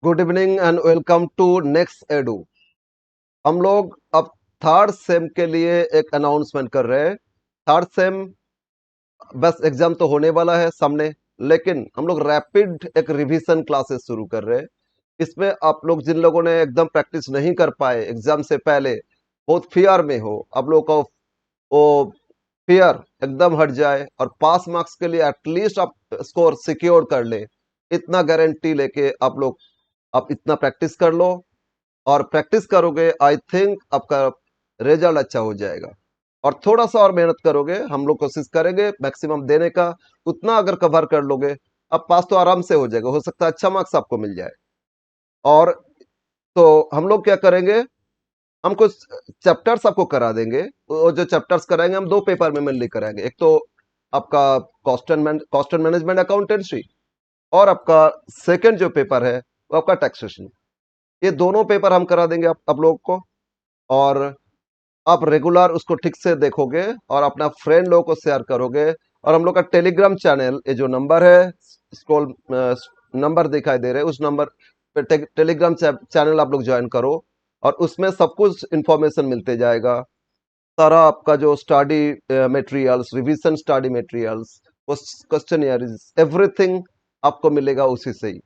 Good evening and welcome to next edu. हम लोग अब थर्ड सेम के लिए एक अनाउंसमेंट कर रहे हैं। थर्ड सेम बस एग्जाम तो होने वाला है सामने, लेकिन हम लोग रैपिड एक रिवीजन क्लासेस शुरू कर रहे हैं। इसमें आप लोग जिन लोगों ने एकदम प्रैक्टिस नहीं कर पाए एग्जाम से पहले, बहुत फियर में हो, आप लोगों का वो फियर एकदम हट जाए और पास मार्क्स के लिए एटलीस्ट आप स्कोर सिक्योर कर ले, इतना गारंटी लेके आप इतना प्रैक्टिस कर लो। और प्रैक्टिस करोगे, आई थिंक आपका रिजल्ट अच्छा हो जाएगा। और थोड़ा सा और मेहनत करोगे, हम लोग कोशिश करेंगे मैक्सिमम देने का। उतना अगर कवर कर लोगे, अब पास तो आराम से हो जाएगा, हो सकता है अच्छा मार्क्स आपको मिल जाए। और तो हम लोग क्या करेंगे, हम कुछ चैप्टर्स आपको करा देंगे। वो जो चैप्टर्स कराएंगे हम दो पेपर में मेनली कराएंगे। एक तो आपका कॉस्ट एंड मैनेजमेंट अकाउंटेंसी, और आपका सेकंड जो पेपर है वो आपका टैक्सेशन। ये दोनों पेपर हम करा देंगे आप लोग को। और आप रेगुलर उसको ठीक से देखोगे और अपना फ्रेंड लोगों को शेयर करोगे। और हम लोग का टेलीग्राम चैनल, ये जो नंबर है, स्क्रॉल नंबर दिखाई दे रहे हैं, उस नंबर पे टेलीग्राम चैनल आप लोग ज्वाइन करो। और उसमें सब कुछ इंफॉर्मेशन मिलते जाएगा। सारा आपका जो study materials, revision study materials, question everything आपको मिलेगा उसी से ही।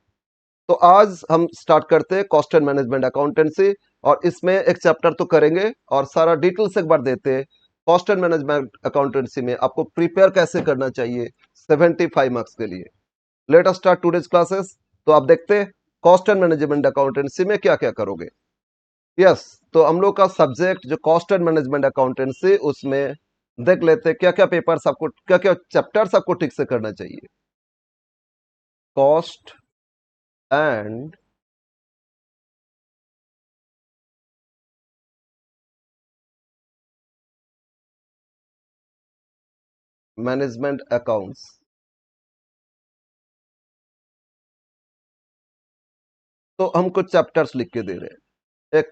तो आज हम स्टार्ट करते हैं कॉस्ट एंड मैनेजमेंट अकाउंटेंसी। और इसमें एक चैप्टर तो करेंगे और सारा डिटेल्स एक बार देते हैं। कॉस्ट एंड मैनेजमेंट अकाउंटेंसी में आपको प्रिपेयर कैसे करना चाहिए 75 मार्क्स के लिए। Let us start today's classes. तो आप देखते हैं कॉस्ट एंड मैनेजमेंट अकाउंटेंसी में क्या क्या करोगे। यस, तो हम लोग का सब्जेक्ट जो कॉस्ट एंड मैनेजमेंट अकाउंटेंसी, उसमें देख लेते हैं क्या क्या पेपर्स आपको, क्या क्या चैप्टर्स आपको ठीक से करना चाहिए। Cost and management accounts. तो हम कुछ चैप्टर्स लिख के दे रहे हैं। एक,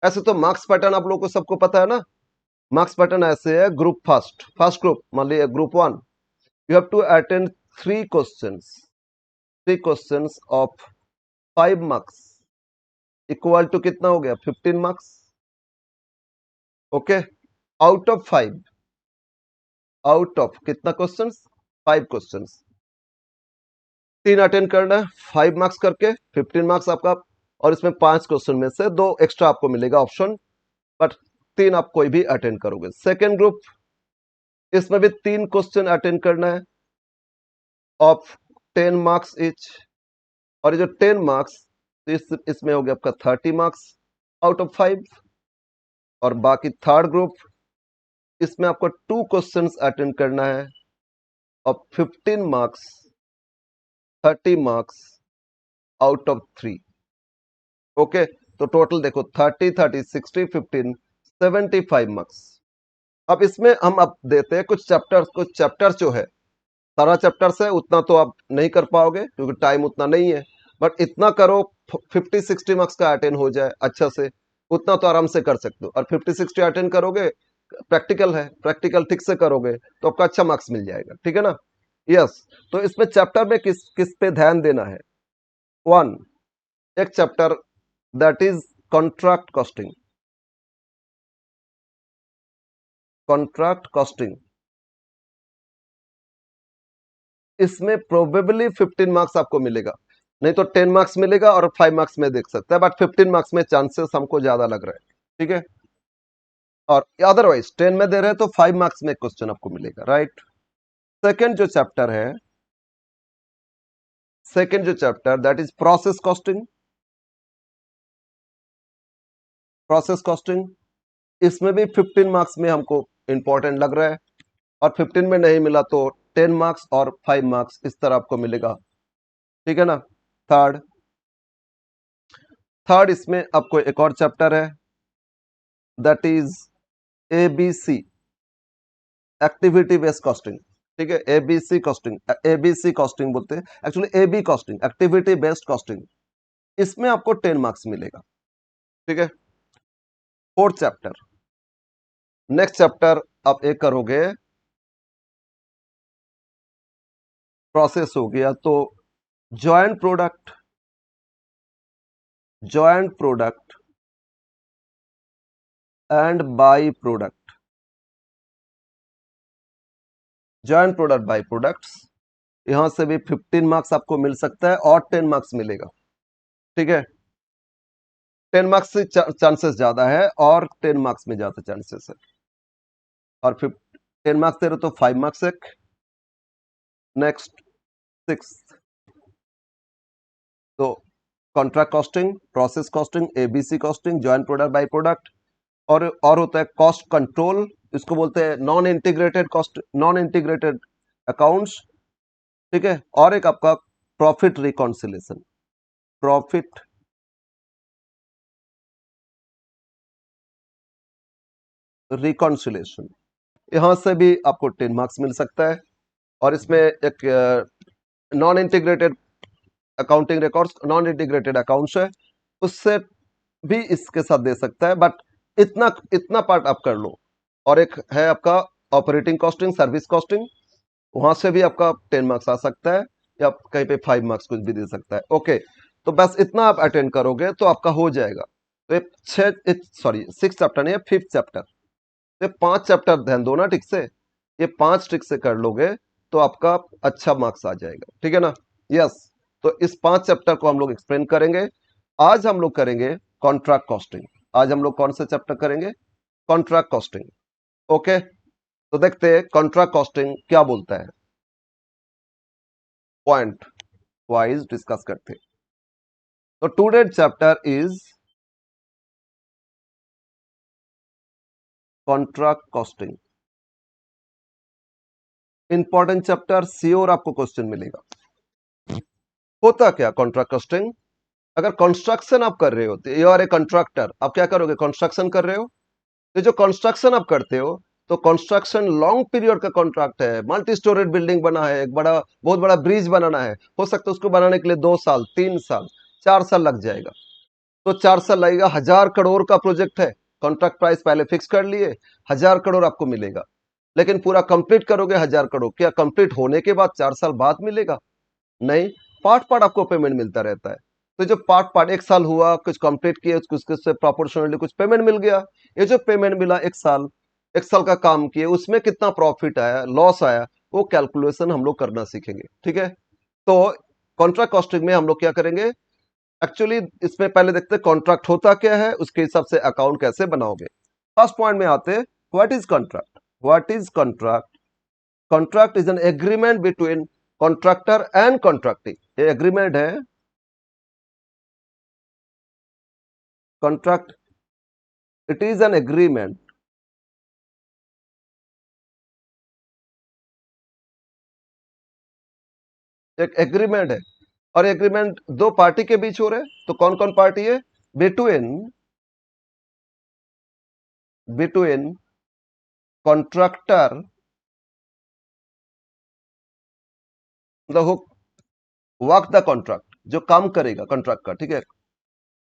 ऐसे तो मार्क्स पैटर्न आप लोगों को सबको पता है ना। मार्क्स पैटर्न ऐसे है, ग्रुप फर्स्ट, फर्स्ट ग्रुप मान लिया group one, you have to attend three questions of 5 marks, equal to कितना हो गया 15 marks. Okay, out of 5, out of कितना क्वेश्चंस, 5 क्वेश्चंस, 3 अटेंड करना है, 5 मार्क्स करके 15 मार्क्स आपका। और इसमें 5 क्वेश्चन में से 2 एक्स्ट्रा आपको मिलेगा ऑप्शन, बट 3 आप कोई भी अटेंड करोगे। सेकेंड ग्रुप, इसमें भी 3 क्वेश्चन अटेंड करना है ऑफ 10 मार्क्स इच। और ये जो 10 मार्क्स, तो इसमें हो गया आपका 30 मार्क्स आउट ऑफ 5। और बाकी थर्ड ग्रुप, इसमें आपको 2 क्वेश्चंस अटेंड करना है of 15 marks, 30 marks out of 3। Okay, तो टोटल देखो 30, 30, 60, 50, 75 मार्क्स। अब इसमें हम अब देते हैं कुछ चैप्टर्स जो है, सारा चैप्टर्स है उतना तो आप नहीं कर पाओगे क्योंकि टाइम उतना नहीं है। बट इतना करो 50-60 मार्क्स का अटेंड हो जाए अच्छा से, उतना तो आराम से कर सकते हो। और 50-60 अटेंड करोगे, प्रैक्टिकल है, प्रैक्टिकल ठीक से करोगे तो आपका अच्छा मार्क्स मिल जाएगा, ठीक है ना। यस, तो इसमें चैप्टर में किस किस पे ध्यान देना है। वन, एक chapter that is contract costing. Contract costing, इसमें प्रोबेबली 15 मार्क्स आपको मिलेगा, नहीं तो 10 मार्क्स मिलेगा और 5 मार्क्स में देख सकते हैं, बट 15 मार्क्स में चांसेस हमको ज्यादा लग रहा है, ठीक है। और अदरवाइज 10 में दे रहे हैं तो 5 मार्क्स में क्वेश्चन आपको मिलेगा, राइट। सेकेंड जो चैप्टर है, सेकेंड जो chapter that is process costing. Process costing, इसमें भी 15 मार्क्स में हमको इंपॉर्टेंट लग रहा है। और 15 में नहीं मिला तो 10 मार्क्स और 5 मार्क्स इस तरह आपको मिलेगा, ठीक है ना। थर्ड, थर्ड इसमें आपको एक और चैप्टर है that is ABC, activity based costing, ठीक है। एबीसी कॉस्टिंग, एबीसी कॉस्टिंग बोलते हैं, actually AB costing, activity based costing. इसमें आपको 10 मार्क्स मिलेगा, ठीक है। फोर्थ चैप्टर, नेक्स्ट चैप्टर आप एक करोगे, प्रोसेस हो गया तो joint product, joint product and by product, joint product by products, यहां से भी 15 मार्क्स आपको मिल सकता है और 10 मार्क्स मिलेगा। ठीक है, 10 मार्क्स से चांसेस ज्यादा है और 10 मार्क्स में ज्यादा चांसेस है। और 10 मार्क्स दे रहे तो 5 मार्क्स एक। नेक्स्ट 6, तो contract costing, process costing, ABC costing, joint product by product, और होता है कॉस्ट कंट्रोल, इसको बोलते हैं non integrated cost, non integrated accounts. ठीक है, और एक आपका प्रॉफिट रिकॉन्सिलेशन, प्रॉफिट रिकॉन्सिलेशन, यहां से भी आपको 10 मार्क्स मिल सकता है। और इसमें एक non integrated accounting records, non integrated accounts है, उससे भी इसके साथ दे सकता है, बट इतना इतना पार्ट आप कर लो। और एक है आपका ऑपरेटिंग कॉस्टिंग, सर्विस कॉस्टिंग, वहां से भी आपका 10 मार्क्स आ सकता है, या कहीं पे 5 मार्क्स कुछ भी दे सकता है। ओके, तो बस इतना आप अटेंड करोगे तो आपका हो जाएगा। तो ये 6 चैप्टर नहीं है, 5th चैप्टर। ये 5 चैप्टर ध्यान दो ना ठीक से, ये 5 ट्रिक से कर लोगे तो आपका अच्छा मार्क्स आ जाएगा। ठीक है ना? यस। तो इस 5 चैप्टर को हम लोग एक्सप्लेन करेंगे। आज हम लोग करेंगे कॉन्ट्रैक्ट कॉस्टिंग। आज हम लोग कौन सा चैप्टर करेंगे? Contract costing. ओके, तो देखते हैं कॉन्ट्रैक्ट कॉस्टिंग क्या बोलता है, पॉइंट वाइज डिस्कस करते हैं। तो today chapter is contract costing, important chapter, sure आपको क्वेश्चन मिलेगा। होता क्या कॉन्ट्रैक्ट कॉस्टिंग? अगर कंस्ट्रक्शन आप कर रहे होते, यू आर ए कॉन्ट्रैक्टर, आप क्या करोगे? कंस्ट्रक्शन कर रहे हो, ये जो कंस्ट्रक्शन आप करते हो, तो कंस्ट्रक्शन लॉन्ग पीरियड का कॉन्ट्रैक्ट है। मल्टी स्टोरेड बिल्डिंग बना है, एक बड़ा बहुत बड़ा ब्रिज बनाना है, हो सकता है उसको बनाने के लिए 2 साल, 3 साल, 4 साल लग जाएगा। तो 4 साल लगेगा, 1,000 करोड़ का प्रोजेक्ट है, कॉन्ट्रैक्ट प्राइस पहले फिक्स कर लिए, 1,000 करोड़ आपको मिलेगा। लेकिन पूरा कंप्लीट करोगे 1,000 करोड़, क्या कंप्लीट होने के बाद 4 साल बाद मिलेगा? नहीं, पार्ट पार्ट आपको पेमेंट मिलता रहता है। तो जो पार्ट पार्ट 1 साल हुआ, कुछ कंप्लीट किए, कुछ से प्रोपोर्शनली कुछ पेमेंट मिल गया। ये जो पेमेंट मिला 1 साल, 1 साल का काम किए, उसमें कितना प्रॉफिट आया, लॉस आया, वो कैलकुलेशन हम लोग करना सीखेंगे। ठीक है, तो कॉन्ट्रैक्ट कॉस्टिंग में हम लोग क्या करेंगे, एक्चुअली इसमें पहले देखते हैं कॉन्ट्रैक्ट होता क्या है, उसके हिसाब से अकाउंट कैसे बनाओगे। फर्स्ट पॉइंट में आते हैं, what is contract? What is contract? Contract is an agreement between contractor and contractee. ये एग्रीमेंट है, contract, it is an agreement, एक एग्रीमेंट है। और एग्रीमेंट दो पार्टी के बीच हो रहे हैं, तो कौन कौन पार्टी है? बिटवीन, बिटवीन कॉन्ट्रैक्टर, मतलब वर्क द कॉन्ट्रैक्ट, जो काम करेगा कॉन्ट्रैक्ट का, ठीक है,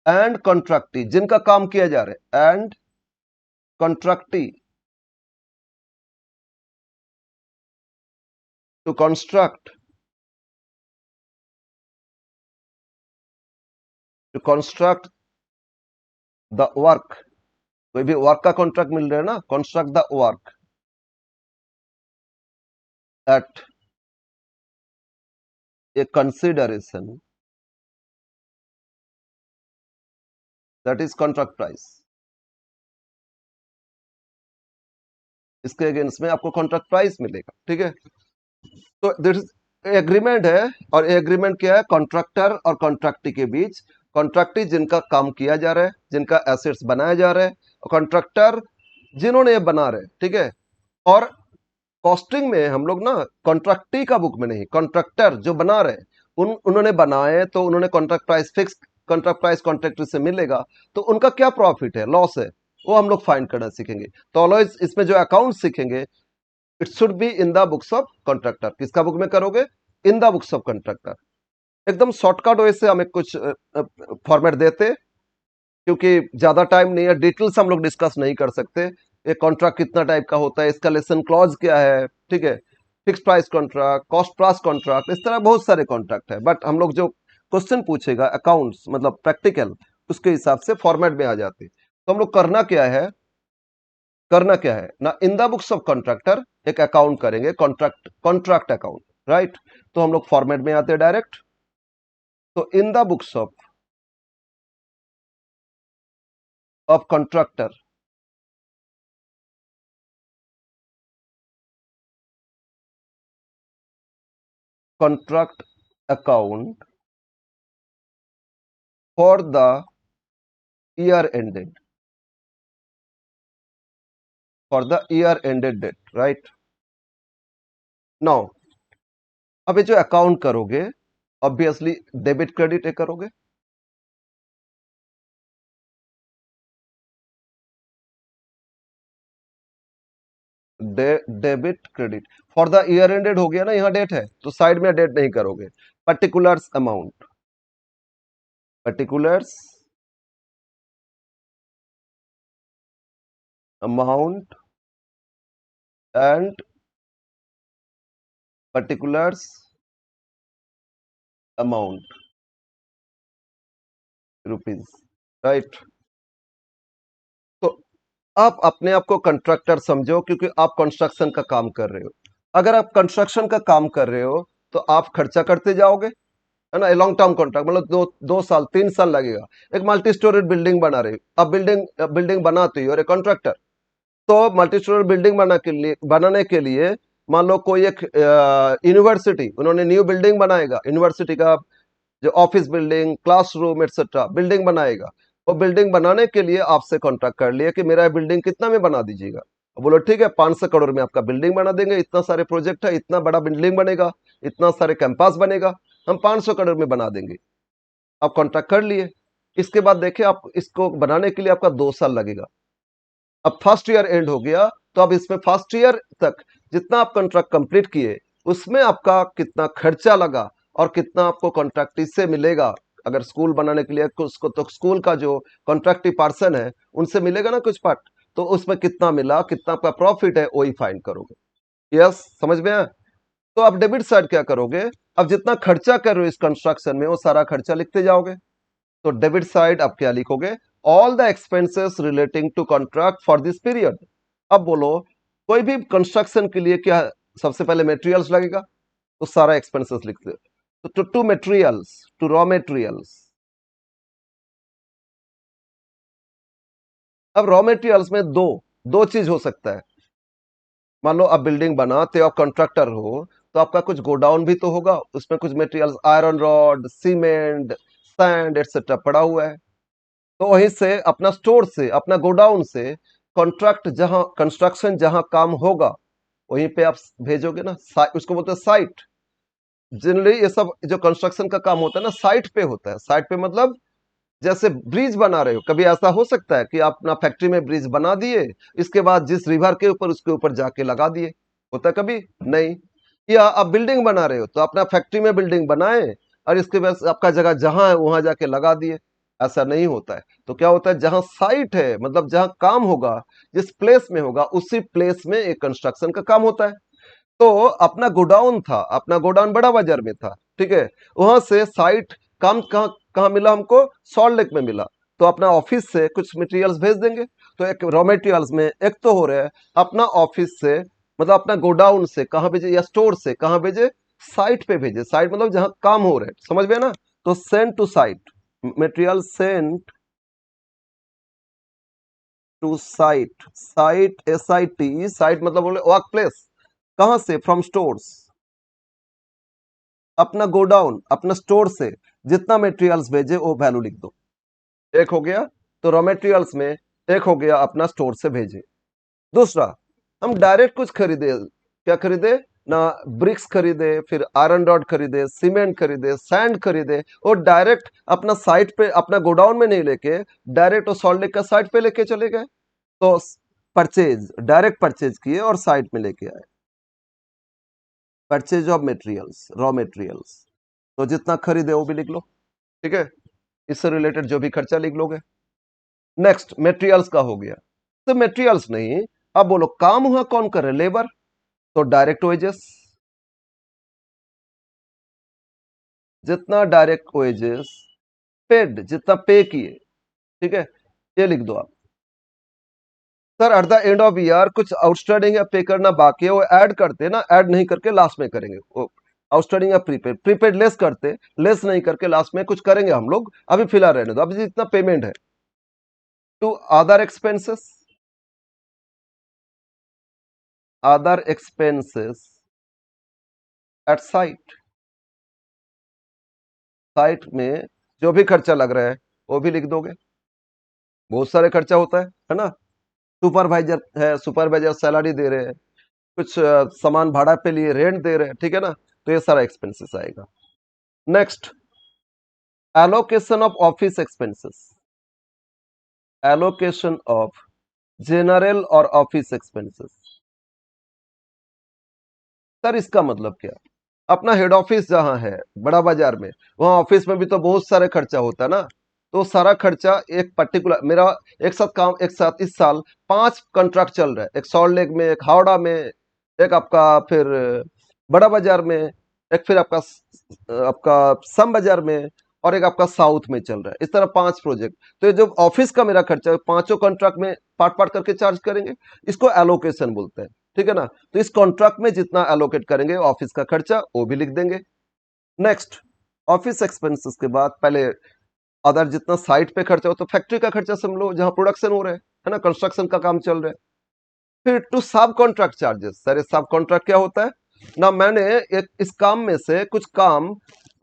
एंड कॉन्ट्रैक्टी, जिनका काम किया जा रहा है, and contractee, to construct, to construct the work, कोई भी वर्क का कॉन्ट्रैक्ट मिल रहा है ना, construct the work at a consideration, that is contract price. इसके अगेंस्ट में आपको कॉन्ट्रैक्ट प्राइस मिलेगा। ठीक है, तो दिस एग्रीमेंट है। और एग्रीमेंट क्या है? कॉन्ट्रैक्टर और कॉन्ट्रैक्टी के बीच। कॉन्ट्रैक्टी जिनका काम किया जा रहा है, जिनका एसेट्स बनाया जा रहा है, और कॉन्ट्रैक्टर जिन्होंने ये बना रहे। ठीक है, और कॉस्टिंग में हम लोग ना कॉन्ट्रैक्टी का बुक में नहीं, कॉन्ट्रैक्टर जो बना रहे उन्होंने बनाए, तो उन्होंने contract price fix, contract price contractor से मिलेगा, तो उनका क्या प्रॉफिट है, लॉस है, वो हम लोग फाइंड करना सीखेंगे। तो ऑलवेज इसमें जो अकाउंट सीखेंगे, it should be in the books of contractor. किसका बुक में करोगे? इन द बुक्स ऑफ कॉन्ट्रैक्टर। एकदम शॉर्टकट वे से हमें कुछ फॉर्मेट देते, क्योंकि ज्यादा टाइम नहीं है, डिटेल्स हम लोग डिस्कस नहीं कर सकते। ये कॉन्ट्रैक्ट कितना टाइप का होता है, इसका लेसन क्लॉज क्या है, ठीक है, fix price contract, cost plus contract, इस तरह बहुत सारे कॉन्ट्रैक्ट है। बट हम लोग जो क्वेश्चन पूछेगा अकाउंट्स मतलब प्रैक्टिकल, उसके हिसाब से फॉर्मेट में आ जाती है। तो हम लोग करना क्या है ना, in the books of contractor एक अकाउंट करेंगे, कॉन्ट्रैक्ट अकाउंट, राइट। तो हम लोग फॉर्मेट में आते हैं डायरेक्ट। तो in the books of contractor, contract account for the year ended, for the year ended date, right. Now अब ये जो अकाउंट करोगे, ऑब्वियसली डेबिट क्रेडिट करोगे। Debit credit for the year ended हो गया ना, यहां डेट है तो साइड में डेट नहीं करोगे। Particulars amount, particulars amount and particulars amount rupees, right. तो आप अपने आप को कंट्रैक्टर समझो, क्योंकि आप कंस्ट्रक्शन का काम कर रहे हो। अगर आप कंस्ट्रक्शन का काम कर रहे हो तो आप खर्चा करते जाओगे, है ना। लॉन्ग टर्म कॉन्ट्रैक्ट मतलब 2 साल 3 साल लगेगा। एक मल्टी स्टोरेड बिल्डिंग बना रहे हो, अब बिल्डिंग बनाते हो और एक कॉन्ट्रैक्टर। तो मल्टी स्टोरेड बिल्डिंग बनाने के लिए मान लो कोई एक यूनिवर्सिटी, उन्होंने न्यू बिल्डिंग बनाएगा, यूनिवर्सिटी का जो office building, classroom etcetera building बनाएगा। वो बिल्डिंग बनाने के लिए आपसे कॉन्ट्रैक्ट कर लिया कि मेरा बिल्डिंग कितना में बना दीजिएगा। बोलो ठीक है, 500 करोड़ में आपका बिल्डिंग बना देंगे, इतना सारे प्रोजेक्ट है, इतना बड़ा बिल्डिंग बनेगा, इतना सारे कैंपस बनेगा, हम 500 करोड़ में बना देंगे। आप कॉन्ट्रैक्ट कर लिए। इसके बाद देखिए, आप इसको बनाने के लिए आपका 2 साल लगेगा। अब फर्स्ट ईयर एंड हो गया, तो अब इसमें फर्स्ट ईयर तक जितना आप कॉन्ट्रैक्ट कंप्लीट किए, उसमें आपका कितना खर्चा लगा और कितना आपको कॉन्ट्रैक्टी से मिलेगा। अगर स्कूल बनाने के लिए उसको, तो स्कूल का जो कॉन्ट्रैक्टी पर्सन है उनसे मिलेगा ना कुछ पार्ट, तो उसमें कितना मिला, कितना आपका प्रॉफिट है, वही फाइंड करोगे। यस, समझ में आया। तो आप डेबिट साइड क्या करोगे, अब जितना खर्चा कर रहे हो इस कंस्ट्रक्शन में वो सारा खर्चा लिखते जाओगे। तो डेबिट साइड आप क्या लिखोगे, all the expenses relating to contract for this period. अब बोलो, कोई भी कंस्ट्रक्शन के लिए क्या सबसे पहले मटेरियल्स लगेगा, तो सारा एक्सपेंसेस लिखते हो। तो to materials, to raw materials. अब रॉ मटेरियल्स में दो दो चीज हो सकता है। मान लो आप बिल्डिंग बनाते हो, आप कॉन्ट्रैक्टर हो, तो आपका कुछ गोडाउन भी तो होगा, उसमें कुछ materials iron rod, cement, sand etcetera पड़ा हुआ है। तो वहीं से अपना स्टोर से, अपना गोडाउन से कॉन्ट्रैक्ट जहां कंस्ट्रक्शन जहां काम होगा वहीं पे आप भेजोगे ना, उसको बोलते हैं साइट। जनरली ये सब जो कंस्ट्रक्शन का काम होता है ना, साइट पे होता है। साइट पे मतलब जैसे ब्रिज बना रहे हो, कभी ऐसा हो सकता है कि आप अपना फैक्ट्री में ब्रिज बना दिए, इसके बाद जिस रिवर के ऊपर उसके ऊपर जाके लगा दिए, होता है कभी नहीं। या आप बिल्डिंग बना रहे हो तो अपना फैक्ट्री में बिल्डिंग बनाए और इसके बाद आपका जगह जहां है वहां जाके लगा दिए, ऐसा नहीं होता है। तो क्या होता है, जहां साइट है मतलब जहां काम होगा, जिस प्लेस में होगा उसी प्लेस में एक कंस्ट्रक्शन का काम होता है। तो अपना गोडाउन था, अपना गोडाउन बड़ा बाजार में था, ठीक है। वहां से साइट काम कहाँ कहाँ मिला हमको, सॉल्ट लेक में मिला। तो अपना ऑफिस से कुछ मटेरियल्स भेज देंगे। तो एक रॉ मटेरियल्स में एक तो हो रहा है अपना ऑफिस से, मतलब अपना गोडाउन से कहाँ भेजे या स्टोर से कहाँ भेजे, साइट पे भेजे। साइट मतलब जहां काम हो रहा है, समझ में ना। तो send to site, material send to site. Site, SIT, site मतलब बोले वर्क प्लेस। कहां से, फ्रॉम स्टोर्स, अपना गोडाउन, अपना स्टोर से जितना मटेरियल्स भेजे वो वैल्यू लिख दो। एक हो गया, तो रॉ मटेरियल्स में एक हो गया अपना स्टोर से भेजे। दूसरा, हम डायरेक्ट कुछ खरीदे, क्या खरीदे ना, ब्रिक्स खरीदे, फिर आयरन रॉड खरीदे, सीमेंट खरीदे, सैंड खरीदे, और डायरेक्ट अपना साइट पे, अपना गोडाउन में नहीं लेके डायरेक्ट वो सॉल्ट लेक का साइट पे लेके चले गए। तो परचेज, डायरेक्ट परचेज किए और साइट में लेके आए। Purchase of materials, raw materials. तो जितना खरीदे वो भी लिख लो, ठीक है। इससे रिलेटेड जो भी खर्चा लिख लोगे। नेक्स्ट मटेरियल्स का हो गया। तो मटेरियल्स नहीं, अब बोलो काम हुआ कौन कर रहे, लेबर। तो डायरेक्ट वेजेस, जितना डायरेक्ट वेजेस पेड, जितना पे किए, ठीक है, ये लिख दो आप। Sir eight the end of year कुछ आउटस्टैंडिंग या पे करना बाकी है, वो ऐड करते ना, ऐड नहीं करके लास्ट में करेंगे। वो आउटस्टैंडिंग या प्रीपेड, प्रीपेड लेस करते, लेस नहीं करके लास्ट में कुछ करेंगे हम लोग, अभी फिलहाल रहने दो। अभी जितना पेमेंट है to other expenses, other expenses at site, site में जो भी खर्चा लग रहा है वो भी लिख दोगे। बहुत सारे खर्चा होता है ना। सुपरवाइजर है, सुपरवाइजर सैलरी दे रहे हैं, कुछ सामान भाड़ा पे लिए, रेंट दे रहे हैं, ठीक है ना, तो ये सारा एक्सपेंसेस आएगा। Next, allocation of office expenses, allocation of general और ऑफिस एक्सपेंसेस। सर इसका मतलब क्या, अपना हेड ऑफिस जहां है बड़ा बाजार में, वहां ऑफिस में भी तो बहुत सारे खर्चा होता है ना, तो सारा खर्चा एक पर्टिकुलर, मेरा एक साथ काम, एक साथ इस साल 5 कॉन्ट्रैक्ट चल रहा है, एक सॉल्ट लेक में, एक हावड़ा में, एक आपका फिर बड़ा बाजार में, एक फिर आपका आपका सम बाजार में, और एक आपका साउथ में चल रहा है। इस तरह 5 प्रोजेक्ट, तो ये जो ऑफिस का मेरा खर्चा है, पांचों कॉन्ट्रैक्ट में पार्ट पार्ट करके चार्ज करेंगे, इसको एलोकेशन बोलते हैं, ठीक है ना। तो इस कॉन्ट्रैक्ट में जितना एलोकेट करेंगे ऑफिस का खर्चा, वो भी लिख देंगे। नेक्स्ट, ऑफिस एक्सपेंसेस के बाद पहले अदर जितना साइट पे खर्चा हो, तो फैक्ट्री का खर्चा समझ लो, जहां प्रोडक्शन हो रहा है ना, कंस्ट्रक्शन का काम चल रहा है। फिर टू सब कॉन्ट्रैक्ट चार्जेस, सर सब कॉन्ट्रैक्ट क्या होता है ना, मैंने एक इस काम में से कुछ काम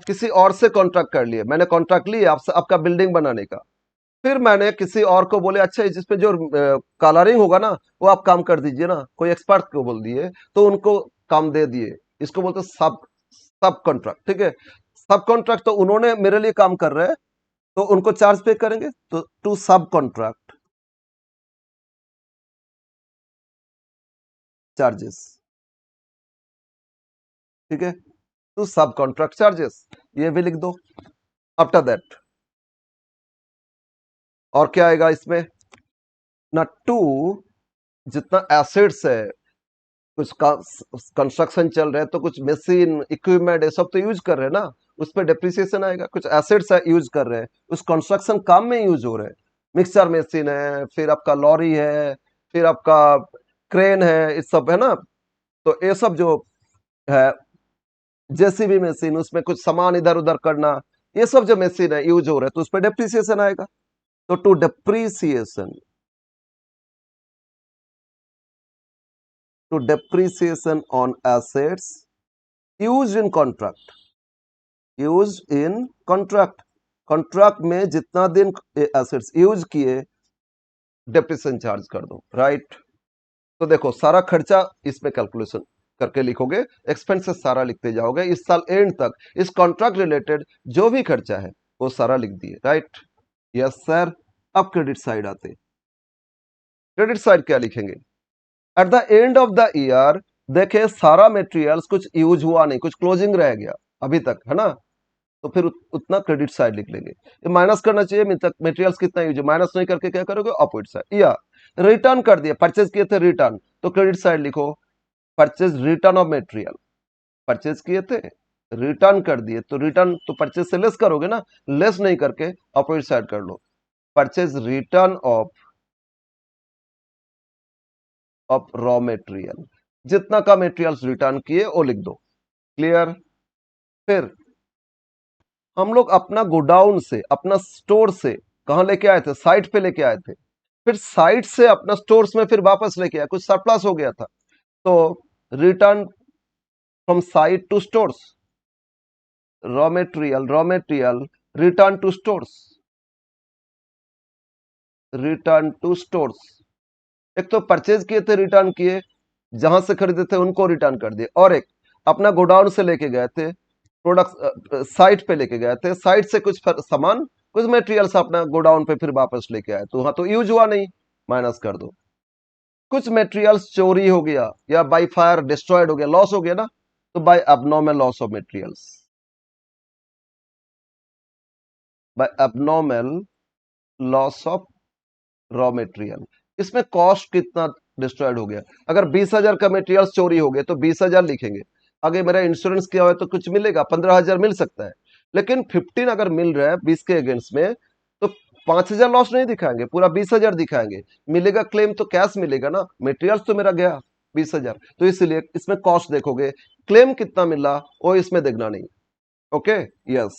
किसी और से कॉन्ट्रैक्ट कर लिए, मैंने कॉन्ट्रैक्ट लिया आपसे आपका बिल्डिंग बनाने का, फिर मैंने किसी और को बोले अच्छा जिसपे जो कलरिंग होगा ना वो आप काम कर दीजिए ना, कोई एक्सपर्ट को बोल दिए, तो उनको काम दे दिए, इसको बोलते सब सब कॉन्ट्रैक्ट, ठीक है। सब कॉन्ट्रैक्ट तो उन्होंने मेरे लिए काम कर रहे हैं, तो उनको चार्ज पे करेंगे, तो टू सब कॉन्ट्रैक्ट चार्जेस, ठीक है, टू सब कॉन्ट्रैक्ट चार्जेस, ये भी लिख दो। आफ्टर दैट और क्या आएगा इसमें ना, टू जितना एसेट्स है, कुछ कंस्ट्रक्शन चल रहा है तो कुछ मशीन इक्विपमेंट ये सब तो यूज कर रहे हैं ना, उस पर डेप्रिसिएशन आएगा। कुछ एसेट्स है यूज कर रहे हैं, उस कंस्ट्रक्शन काम में यूज हो रहे हैं, मिक्सचर मशीन है, फिर आपका लॉरी है, फिर आपका क्रेन है, ये सब है ना, तो ये सब जो है, जेसीबी मशीन, उसमें कुछ सामान इधर उधर करना, ये सब जो मशीन है यूज हो रहा है, तो उस पर डेप्रिसिएशन आएगा। तो to depreciation, to depreciation on assets use in contract, use in contract, contract में जितना दिन एसेट्स यूज किए डेप्रिसिएशन चार्ज कर दो, राइट। तो देखो सारा खर्चा इसमें कैलकुलेशन करके लिखोगे, एक्सपेंसेस सारा लिखते जाओगे, इस साल एंड तक इस कॉन्ट्रैक्ट रिलेटेड जो भी खर्चा है वो सारा लिख दिए, राइट। Yes sir. अब क्रेडिट साइड आते, क्रेडिट साइड क्या लिखेंगे, eight the end of the year देखे सारा मटेरियल्स कुछ यूज हुआ नहीं, कुछ क्लोजिंग रह गया अभी तक, है ना, तो फिर उतना क्रेडिट साइड लिख लेंगे। ये माइनस करना चाहिए, मटेरियल्स कितना यूज है, माइनस नहीं करके क्या करोगे, अपोजिट साइड। या रिटर्न कर दिया, परचेज किए थे रिटर्न, तो क्रेडिट साइड लिखो, purchase return of material, purchase किए थे रिटर्न कर दिए, तो रिटर्न तो परचेज से लेस करोगे ना, लेस नहीं करके अपोजिट साइड कर लो, purchase return of raw material, जितना का मटेरियल्स रिटर्न किए वो लिख दो, क्लियर। फिर हम लोग अपना गोडाउन से, अपना स्टोर से कहां लेके आए थे, साइट पे लेके आए थे, फिर साइट से अपना स्टोर्स में फिर वापस लेके आए, कुछ सरप्लस हो गया था, तो return from site to stores, raw material return to stores, return to stores. एक तो परचेज किए थे रिटर्न किए, जहां से खरीदे थे उनको रिटर्न कर दिए, और एक अपना गोडाउन से लेके गए थे, प्रोडक्ट साइट पे लेके गए थे, साइट से कुछ सामान, कुछ मटेरियल्स अपना गोडाउन पे फिर वापस लेके आए, तो वहां तो यूज हुआ नहीं, माइनस कर दो। कुछ मटेरियल्स चोरी हो गया या बाय फायर डिस्ट्रॉयड हो गया, लॉस हो गया ना, तो by abnormal loss of materials, by abnormal loss of raw material. इसमें कॉस्ट कितना डिस्ट्रॉयड हो गया, अगर 20,000 का मटेरियल्स चोरी हो गए तो 20,000 लिखेंगे, आगे मेरा इंश्योरेंस किया हुआ है तो कुछ मिलेगा, 15,000 मिल सकता है, लेकिन 15 अगर मिल रहा है 20 के अगेंस्ट में, तो 5,000 लॉस नहीं दिखाएंगे, पूरा 20,000 दिखाएंगे। मिलेगा क्लेम तो कैश मिलेगा ना, मटेरियल्स तो मेरा गया 20,000, तो इसलिए इसमें कॉस्ट देखोगे, क्लेम कितना मिला वो इसमें देखना नहीं। ओके, यस,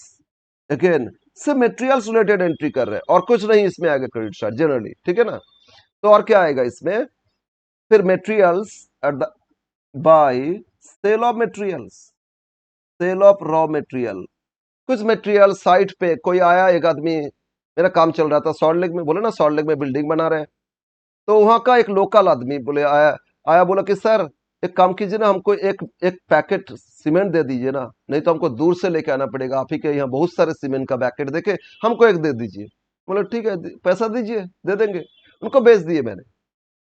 अगेन सिर्फ मटेरियल्स रिलेटेड एंट्री कर रहे हैं और कुछ नहीं इसमें आएगा क्रेडिट साइड जनरली, ठीक है ना। तो और क्या आएगा इसमें, फिर materials at the by sale of materials, sale of raw material. कुछ मटेरियल साइट पे कोई आया, एक आदमी, मेरा काम चल रहा था सॉल्ट लेक में, बोले ना सॉल्ट लेक में बिल्डिंग बना रहे हैं, तो वहां का एक लोकल आदमी बोले आया आया बोला कि सर एक काम कीजिए ना, हमको एक एक पैकेट सीमेंट दे दीजिए ना, नहीं तो हमको दूर से लेके आना पड़ेगा, आप ही के यहाँ बहुत सारे सीमेंट का पैकेट देखे, हमको एक दे दीजिए। बोले ठीक है, पैसा दीजिए, दे देंगे। उनको बेच दिए मैंने।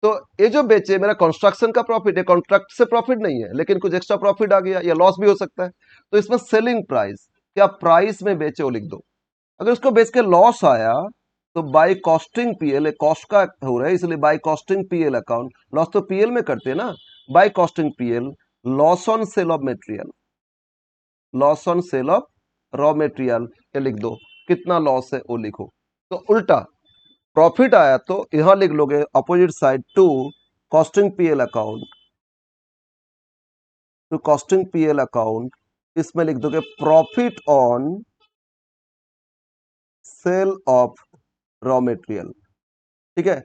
तो ये जो बेचे, मेरा कंस्ट्रक्शन का प्रॉफिट है, कॉन्ट्रैक्ट से प्रॉफिट नहीं है, लेकिन कुछ एक्स्ट्रा प्रॉफिट आ गया या लॉस भी हो सकता है। तो इसमें सेलिंग प्राइस, क्या प्राइस में बेचे वो लिख दो। अगर उसको बेच के लॉस आया तो बाय कॉस्टिंग पीएल, कॉस्ट का हो रहा है इसलिए by costing PL account, loss तो पीएल में करते हैं ना, by costing PL loss on sale of material, loss on sale of raw material, ये लिख दो। कितना लॉस है वो लिखो। तो उल्टा प्रॉफिट आया तो यहां लिख लोगे opposite side to costing PL account, to costing PL account, इसमें लिख दोगे profit on sale of raw material, ठीक है।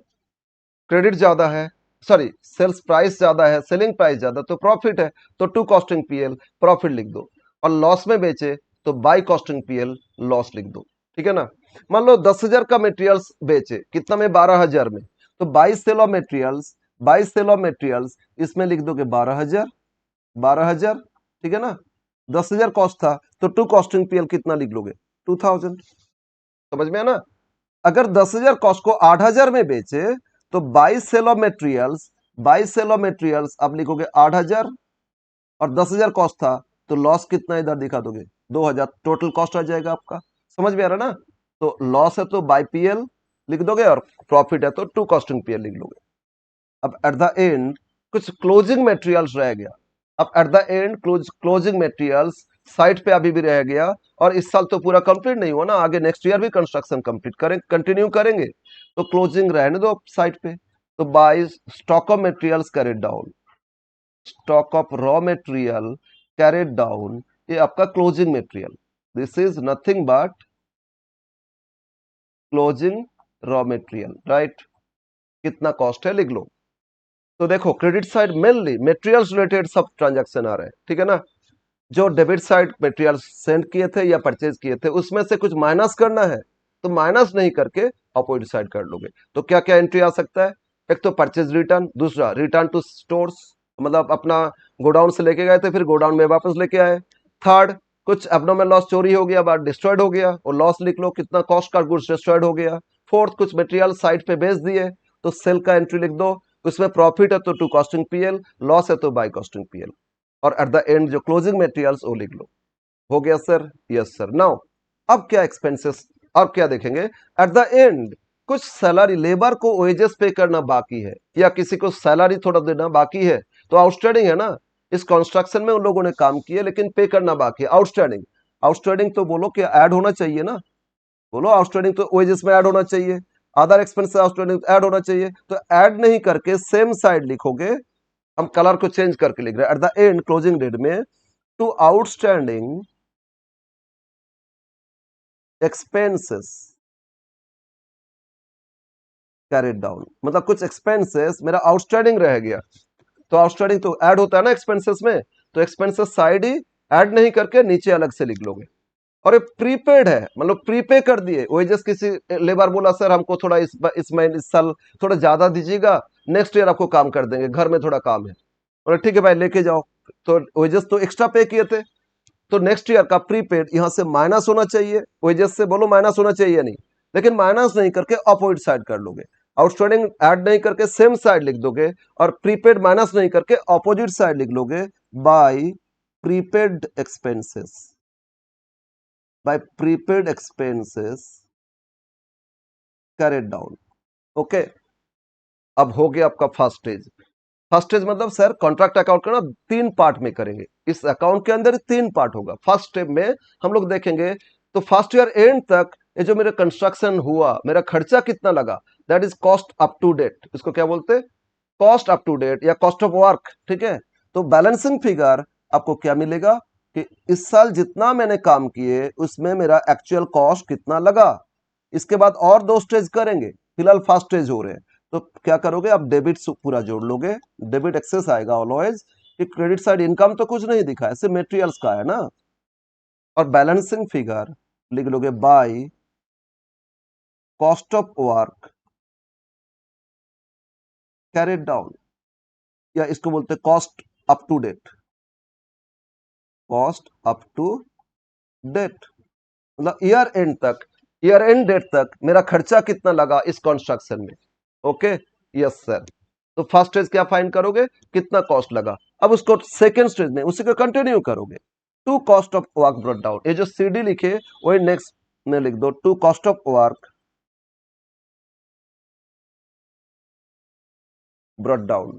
क्रेडिट ज्यादा है, सॉरी सेल्स प्राइस ज्यादा है, सेलिंग प्राइस ज्यादा, तो प्रॉफिट है, तो टू कॉस्टिंग पीएल प्रॉफिट लिख दो। और लॉस में बेचे तो बाय कॉस्टिंग पीएल लॉस लिख दो, ठीक है ना। मान लो 10,000 का मटेरियल्स बेचे, कितना में, 12,000 में, तो by sale of materials, by sale of materials इसमें लिख दोगे 12,000, 12,000, ठीक है ना। 10,000 कॉस्ट था तो टू कॉस्टिंग पीएल कितना लिख लोगे, 2,000। समझ में है ना। अगर 10,000 कॉस्ट को 8,000 में बेचे तो by sale of materials, by sale of materials आप लिखोगे 8,000 और 10,000 कॉस्ट था तो लॉस कितना इधर दिखा दोगे, 2,000, टोटल कॉस्ट आ जाएगा आपका। समझ में आ रहा ना। तो लॉस है तो बाई पीएल लिख दोगे और प्रॉफिट है तो टू कॉस्टिंग पीएल लिख लोगे। अब एट द एंड कुछ क्लोजिंग मेटेरियल्स रह गया। अब eight the end closing materials site पे अभी भी रह गया, और इस साल तो पूरा कंप्लीट नहीं हुआ ना, आगे नेक्स्ट ईयर भी कंस्ट्रक्शन कंप्लीट करें, कंटिन्यू करेंगे, तो क्लोजिंग रहने दो साइट पे। तो by stock of materials carried down, stock of raw material carried down, ये आपका closing material, this is nothing but closing raw material, right. कितना कॉस्ट है लिख लो। तो देखो credit side mainly materials related सब ट्रांजैक्शन आ रहे हैं, ठीक है ना। जो डेबिट साइड मटेरियल सेंड किए थे या परचेज किए थे उसमें से कुछ माइनस करना है, तो माइनस नहीं करके अपोजिट साइड कर लोगे। तो क्या क्या एंट्री आ सकता है, एक तो परचेज रिटर्न, दूसरा रिटर्न टू स्टोर्स, मतलब अपना गोडाउन से लेके गए थे फिर गोडाउन में वापस लेके आए। थर्ड, कुछ एब्नॉर्मल लॉस चोरी हो गया, बाद डिस्ट्रॉयड हो गया, और लॉस लिख लो कितना कॉस्ट का गुड्स डिस्ट्रॉयड हो गया। फोर्थ, कुछ मटेरियल साइट पे बेच दिए तो सेल का एंट्री लिख दो, उसमें प्रॉफिट है तो टू कॉस्टिंग पीएल, लॉस है तो बाय कॉस्टिंग पीएल, और एट द एंड जो क्लोजिंग मटेरियल्स वो लिख लो। हो गया सर, यस सर। नाउ अब क्या एक्सपेंसेस, अब क्या देखेंगे एट द एंड, कुछ सैलरी, लेबर को वेजेस पे करना बाकी है या किसी को सैलरी थोड़ा देना बाकी है, तो आउटस्टैंडिंग है ना। इस कंस्ट्रक्शन में उन लोगों ने काम किया लेकिन पे करना बाकी है, आउटस्टैंडिंग। आउटस्टैंडिंग तो बोलो कि ऐड होना चाहिए ना, बोलो आउटस्टैंडिंग तो वेजेस में ऐड होना चाहिए, अदर एक्सपेंस आउटस्टैंडिंग ऐड होना चाहिए, तो ऐड नहीं करके सेम साइड लिखोगे। हम कलर को चेंज करके लिख रहे हैं at the end closing date में, to outstanding expenses carried down, मतलब कुछ एक्सपेंसेस मेरा आउटस्टैंडिंग रह गया, तो आउटस्टैंडिंग तो ऐड होता है ना एक्सपेंसेस में, तो एक्सपेंसेस साइड ही ऐड नहीं करके नीचे अलग से लिख लोगे। और ये प्रीपेड है, मतलब प्रीपे कर दिए वेजेस, किसी लेबर बोला सर हमको थोड़ा इस महीने इस साल थोड़ा ज्यादा दीजिएगा, नेक्स्ट ईयर आपको काम कर देंगे, घर में थोड़ा काम है, और ठीक है भाई लेके जाओ। तो वेजेस तो एक्स्ट्रा पे किए थे, तो नेक्स्ट ईयर का प्रीपेड यहां से माइनस होना चाहिए, वेजेस से बोलो माइनस होना चाहिए नहीं, लेकिन माइनस नहीं करके अपोजिट साइड कर लोगे। आउटस्टैंडिंग ऐड नहीं करके सेम साइड लिख दोगे, और प्रीपेड माइनस नहीं करके अपोजिट साइड लिख लोगे, by prepaid expenses, by prepaid expenses carried down. Okay, अब हो गया आपका फर्स्ट स्टेज। फर्स्ट स्टेज मतलब सर कॉन्ट्रैक्ट अकाउंट का ना 3 पार्ट में करेंगे, इस अकाउंट के अंदर 3 पार्ट होगा। फर्स्ट स्टेप में हम लोग देखेंगे तो फर्स्ट ईयर एंड तक ये जो मेरा कंस्ट्रक्शन हुआ, मेरा खर्चा कितना लगा, that is cost up to date. इसको क्या बोलते हैं? कॉस्ट अप टू डेट या कॉस्ट ऑफ वर्क। ठीक है, तो बैलेंसिंग फिगर आपको क्या मिलेगा कि इस साल जितना मैंने काम किए उसमें मेरा एक्चुअल कॉस्ट कितना लगा। इसके बाद और 2 स्टेज करेंगे, फिलहाल फर्स्ट स्टेज हो रहे हैं। तो क्या करोगे, आप डेबिट पूरा जोड़ लोगे, डेबिट एक्सेस आएगा ऑलवेज, कि क्रेडिट साइड इनकम तो कुछ नहीं दिखा है, सिर्फ मेटेरियल्स का है ना। और बैलेंसिंग फिगर लिख लोगे by cost of work carried down, या इसको बोलते हैं cost up to date. Cost up to date मतलब ईयर एंड तक, ईयर एंड डेट तक मेरा खर्चा कितना लगा इस कंस्ट्रक्शन में। Okay, yes sir. तो फर्स्ट स्टेज क्या फाइंड करोगे, कितना कॉस्ट लगा। अब उसको सेकेंड स्टेज में उसी को कंटिन्यू करोगे, to cost of work brought down. ये जो सीडी लिखे वही नेक्स्ट में लिख दो, to cost of work brought down.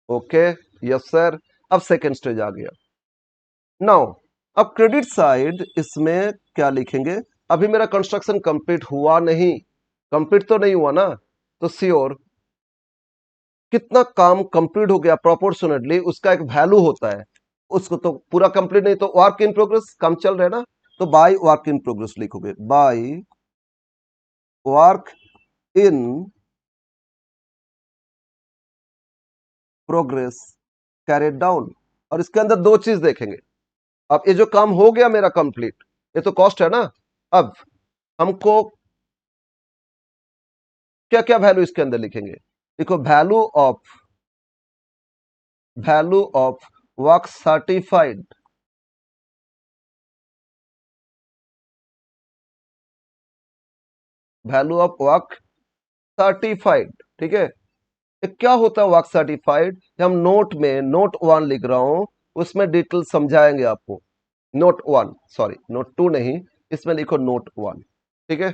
Okay, yes sir. अब सेकेंड स्टेज आ गया। नाउ अब क्रेडिट साइड इसमें क्या लिखेंगे, अभी मेरा कंस्ट्रक्शन कंप्लीट हुआ नहीं, कंप्लीट तो नहीं हुआ ना, तो श्योर कितना काम कंप्लीट हो गया प्रोपोर्शनेटली उसका एक वैल्यू होता है। उसको तो पूरा कंप्लीट नहीं, तो वर्क इन प्रोग्रेस, काम चल रहा है ना, तो बाय वर्क इन प्रोग्रेस लिखोगे, by work in progress carried down. और इसके अंदर 2 चीज देखेंगे। अब ये जो काम हो गया मेरा कंप्लीट, ये तो कॉस्ट है ना। अब हमको क्या क्या वैल्यू इसके अंदर लिखेंगे, देखो value of work certified, value of work certified. ठीक है, ये क्या होता है वर्क सर्टिफाइड, हम नोट में नोट 1 लिख रहा हूं, उसमें डिटेल समझाएंगे आपको। नोट 1, सॉरी नोट 2 नहीं, इसमें लिखो नोट 1। ठीक है,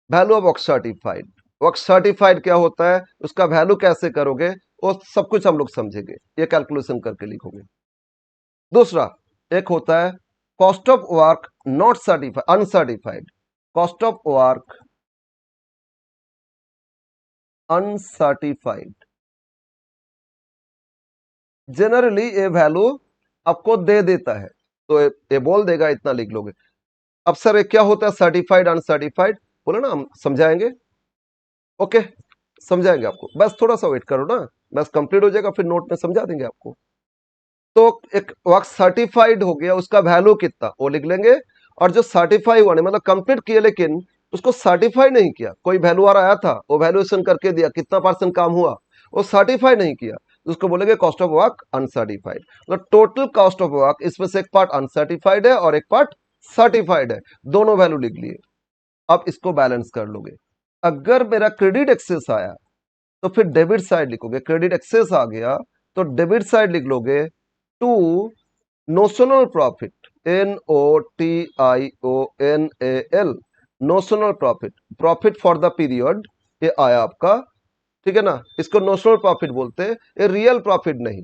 value of work certified, work certified क्या होता है, उसका वैल्यू कैसे करोगे, वो सब कुछ हम लोग समझेंगे, ये कैलकुलेशन करके लिखोगे। दूसरा एक होता है cost of work not certified, uncertified, cost of work uncertified. Generally ये वैल्यू आपको दे देता है, तो ये बोल देगा इतना लिख लोगे। अब सर ये क्या होता है सर्टिफाइड अनसर्टिफाइड, बोले ना हम समझाएंगे। ओके, समझाएंगे आपको, बस थोड़ा सा वेट करो ना, बस कंप्लीट हो जाएगा फिर नोट में समझा देंगे आपको। तो एक वर्क सर्टिफाइड हो गया, उसका वैल्यू कितना वो लिख लेंगे। और जो सर्टिफाई हुआ नहीं मतलब कंप्लीट किया लेकिन उसको सर्टिफाई नहीं किया, कोई वैल्यूअर आया था वो वैल्यूएशन करके दिया कितना % काम हुआ, वो सर्टिफाई नहीं किया, उसको बोलेंगे कॉस्ट ऑफ वर्क अनसर्टिफाइड। मतलब टोटल कॉस्ट ऑफ वर्क इसमें से एक पार्ट अनसर्टिफाइड है और एक पार्ट सर्टिफाइड है, दोनों वैल्यू लिख लिए। अब इसको बैलेंस कर लोगे। अगर मेरा क्रेडिट एक्सेस आया तो फिर डेबिट साइड लिखोगे, क्रेडिट एक्सेस आ गया तो डेबिट साइड लिख लोगे to notional profit, NOTIONAL, notional profit, profit for the period ये आया आपका। ठीक है ना, इसको नोशनल प्रॉफिट बोलते हैं, ये रियल प्रॉफिट नहीं,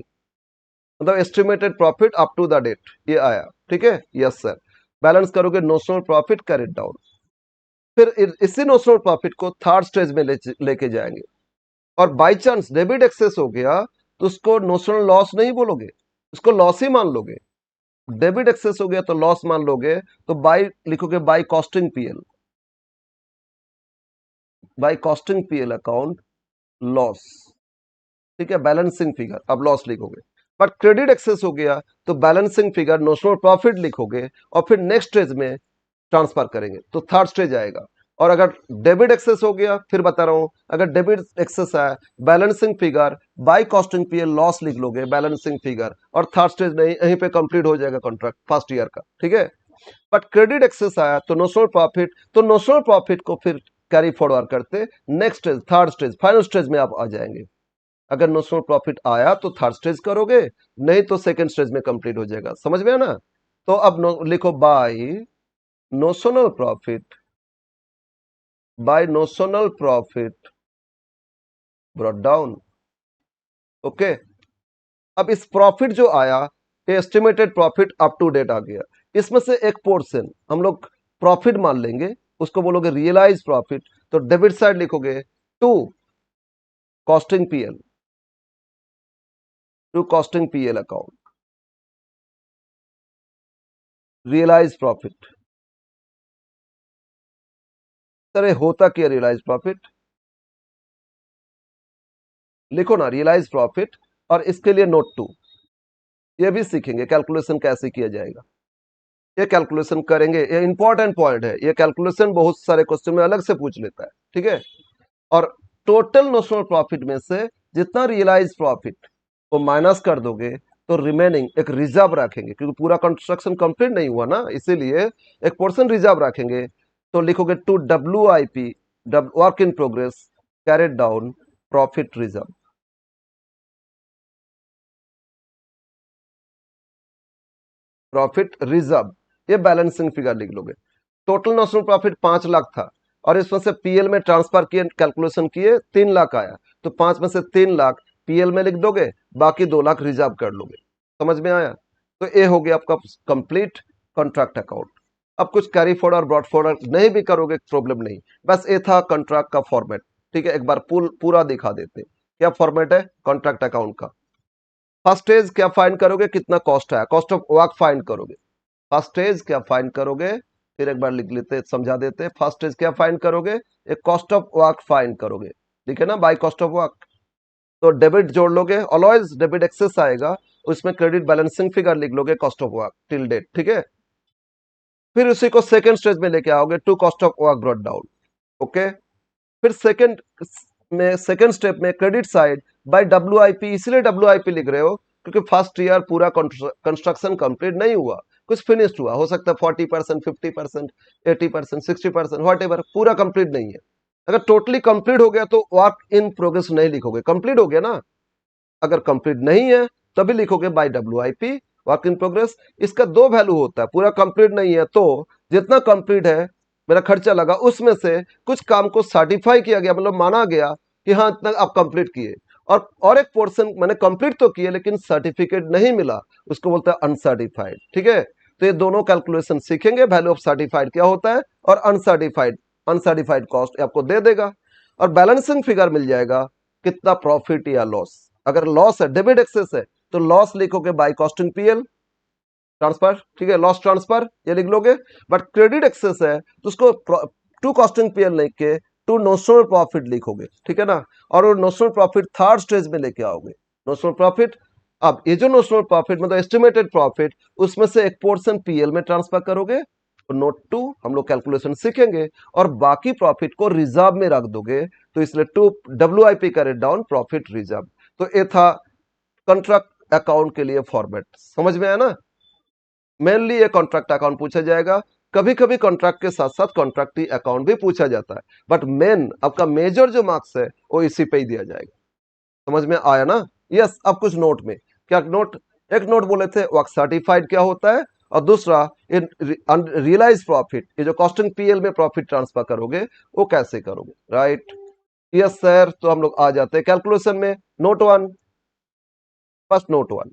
मतलब estimated profit up to the date ये आया। ठीक है, यस सर। बैलेंस करोगे नोशनल प्रॉफिट कैरिड डाउन, फिर इसी नोशनल प्रॉफिट को थर्ड स्टेज में लेके जाएंगे। और बाई चांस डेबिट एक्सेस हो गया तो उसको नोशनल लॉस नहीं बोलोगे, उसको लॉस ही मान लोगे। डेबिट एक्सेस हो गया तो लॉस मान लोगे, तो बाई लिखोगे by costing PL, by costing PL account loss. ठीक है, बैलेंसिंग फिगर अब लॉस लिखोगे। बट क्रेडिट एक्सेस हो गया तो बैलेंसिंग फिगर नोशनल प्रॉफिट लिखोगे और फिर नेक्स्ट स्टेज में ट्रांसफर करेंगे तो थर्ड स्टेज आएगा। और अगर डेबिट एक्सेस हो गया, फिर बता रहा हूं, अगर डेबिट एक्सेस है balancing figure by costing PL loss लिख लोगे बैलेंसिंग फिगर, और थर्ड स्टेज नहीं यहीं पे कंप्लीट हो जाएगा कॉन्ट्रैक्ट फर्स्ट ईयर का। ठीक है, बट क्रेडिट एक्सेस आया तो नोशनल प्रॉफिट, तो नोशनल प्रॉफिट को फिर कैरी फॉरवर्ड करते next stage, third stage, final stage में आप आ जाएंगे। अगर नोशनल प्रॉफिट आया तो थर्ड स्टेज करोगे, नहीं तो सेकंड स्टेज में कंप्लीट हो जाएगा। समझ में ना, तो अब लिखो by notional profit, by notional profit brought down. Okay, अब इस प्रॉफिट जो आया ये estimated profit up to date आ गया, इसमें से एक पोर्शन हम लोग प्रॉफिट मान लेंगे, उसको बोलोगे रियलाइज प्रॉफिट, तो डेबिट साइड लिखोगे to costing PL, to costing PL account, realise profit. Sir होता क्या रियलाइज प्रॉफिट? लिखो ना रियलाइज प्रॉफिट, और इसके लिए नोट टू, ये भी सीखेंगे कैलकुलेशन कैसे किया जाएगा। ये कैलकुलेशन करेंगे, ये इंपॉर्टेंट पॉइंट है, ये कैलकुलेशन बहुत सारे क्वेश्चन में अलग से पूछ लेता है, ठीक है। और टोटल नोशनल प्रॉफिट में से जितना रियलाइज प्रॉफिट वो माइनस कर दोगे, तो रिमेनिंग एक रिजर्व रखेंगे, क्योंकि पूरा कंस्ट्रक्शन कंप्लीट नहीं हुआ ना, इसीलिए एक पोर्शन रिजर्व रखेंगे। तो लिखोगे to WIP, work in progress carried down profit reserve. Profit reserve, ये बैलेंसिंग फिगर लिख लोगे। टोटल नॉशनल प्रॉफिट 5 लाख था, और इसमें से पीएल में ट्रांसफर किए, कैलकुलेशन किए, 3 लाख आया, तो 5 में से 3 लाख पीएल में लिख दोगे, बाकी 2 लाख रिजर्व कर लोगे। समझ में आया? तो ये हो गया आपका कंप्लीट कॉन्ट्रैक्ट अकाउंट। अब कुछ कैरी फॉरवर्ड और ब्रॉड फॉरवर्ड नहीं भी करोगे प्रॉब्लम नहीं, बस ये था कॉन्ट्रैक्ट का फॉर्मेट, ठीक है। एक बार पूरा दिखा देते, क्या फॉर्मेट है कॉन्ट्रैक्ट अकाउंट का। फर्स्ट स्टेज क्या फाइंड करोगे, कितना कॉस्ट है, कॉस्ट ऑफ वर्क फाइंड करोगे। फर्स्ट स्टेज क्या फाइंड करोगे, फिर एक बार लिख लेते, समझा देते। फर्स्ट स्टेज क्या फाइंड करोगे, एक कॉस्ट ऑफ वर्क फाइंड करोगे, ठीक है ना, बाय कॉस्ट ऑफ वर्क। तो डेबिट जोड़ लोगे, ऑलवेज डेबिट एक्सेस आएगा, उसमें क्रेडिट बैलेंसिंग फिगर लिख लोगे cost of work till date, ठीक है। फिर उसी को सेकंड स्टेज में लेके आओगे, to cost of work brought down, okay. फिर सेकंड स्टेप में क्रेडिट साइड बाय WIP, इसलिए WIP लिख रहे हो क्योंकि फर्स्ट ईयर पूरा कंस्ट्रक्शन कंप्लीट नहीं हुआ, कुछ फिनिश्ड हुआ, हो सकता है 40%, 50%, 80%, 60%, वॉट एवर, पूरा कंप्लीट नहीं है। अगर टोटली कंप्लीट हो गया तो वर्क इन प्रोग्रेस नहीं लिखोगे, कंप्लीट हो गया ना। अगर कंप्लीट नहीं है तभी लिखोगे by WIP, work in progress. इसका दो वैल्यू होता है, पूरा कंप्लीट नहीं है तो जितना कंप्लीट है मेरा खर्चा लगा, उसमें से कुछ काम को सर्टिफाई किया गया, मतलब माना गया कि हाँ इतना आप कंप्लीट किए, और एक पोर्शन मैंने कंप्लीट तो किए लेकिन सर्टिफिकेट नहीं मिला, उसको बोलते हैं अनसर्टिफाइड, ठीक है। तो ये दोनों कैलकुलेशन सीखेंगे, वैल्यू ऑफ सर्टिफाइड क्या होता है और अनसर्टिफाइड, अनसर्टिफाइड कॉस्ट आपको दे देगा, और बैलेंसिंग फिगर मिल जाएगा कितना प्रॉफिट या लॉस। अगर लॉस है, डेबिट एक्सेस है, तो लॉस लिखोगे बाय कॉस्टिंग पीएल ट्रांसफर, ठीक है, लॉस ट्रांसफर ये लिख लोगे। बट क्रेडिट एक्सेस है तो उसको टू कॉस्टिंग पीएल लिख के टू नोशनल प्रॉफिट लिखोगे, ठीक है ना। और वो नोशनल प्रॉफिट थर्ड स्टेज में लेके आओगे, नोशनल प्रॉफिट। अब ये जो नोशनल प्रॉफिट मतलब एस्टिमेटेड प्रॉफिट, उसमें से एक पोर्शन पीएल में ट्रांसफर करोगे, तो नोट टू हम लोग कैलकुलेशन सीखेंगे, और बाकी प्रॉफिट को रिजर्व में रख दोगे, तो इसलिए to WIP carried down profit reserve. तो ये था कॉन्ट्रैक्ट अकाउंट के लिए फॉर्मेट, समझ में आया ना। मेनली ये कॉन्ट्रैक्ट अकाउंट पूछा जाएगा, कभी कभी कॉन्ट्रैक्ट के साथ साथ कॉन्ट्रैक्टी अकाउंट भी पूछा जाता है, बट मेन आपका मेजर जो मार्क्स है वो इसी पे ही दिया जाएगा। समझ में आया ना। यस, अब कुछ नोट में क्या नोट, एक नोट बोले थे वर्क सर्टिफाइड क्या होता है, और दूसरा रियलाइज प्रॉफिट, ये जो कॉस्टिंग पीएल में प्रॉफिट ट्रांसफर करोगे वो कैसे करोगे, राइट। यस सर, तो हम लोग आ जाते हैं कैलकुलेशन में। Note one, first note one,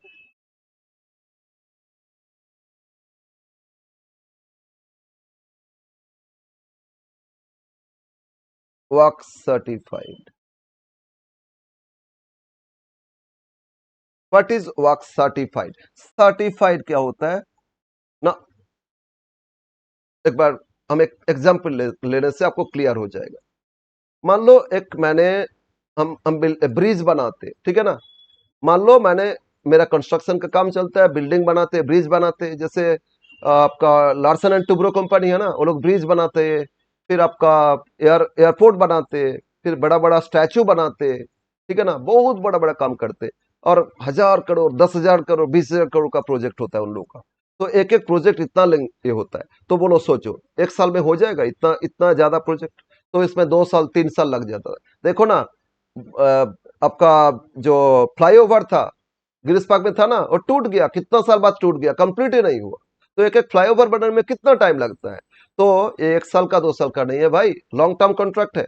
work certified. What is work certified? Certified क्या होता है ना, एक बार हम एक एग्जांपल लेने से आपको क्लियर हो जाएगा। मान लो एक मैंने, हम ब्रिज बनाते, ठीक है ना। मान लो मैंने, मेरा कंस्ट्रक्शन का काम चलता है, बिल्डिंग बनाते, ब्रिज बनाते, जैसे आपका लार्सन एंड टुब्रो कंपनी है ना, वो लोग ब्रिज बनाते, फिर आपका एयरपोर्ट बनाते, फिर बड़ा बड़ा स्टैचू बनाते, ठीक है ना, बहुत बड़ा बड़ा काम करते, और 1000 करोड़, 10,000 करोड़, 20,000 करोड़ का प्रोजेक्ट होता है उन लोगों का। तो एक एक प्रोजेक्ट इतना ये होता है, तो बोलो सोचो एक साल में हो जाएगा इतना इतना ज्यादा प्रोजेक्ट? तो इसमें 2 साल 3 साल लग जाता है। देखो ना, आपका जो फ्लाईओवर था गिरीश पार्क में था ना, वो टूट गया, कितना साल बाद टूट गया, कंप्लीट ही नहीं हुआ। तो एक एक फ्लाईओवर बनने में कितना टाइम लगता है? तो ये 1 साल का 2 साल का नहीं है भाई, लॉन्ग टर्म कॉन्ट्रैक्ट है।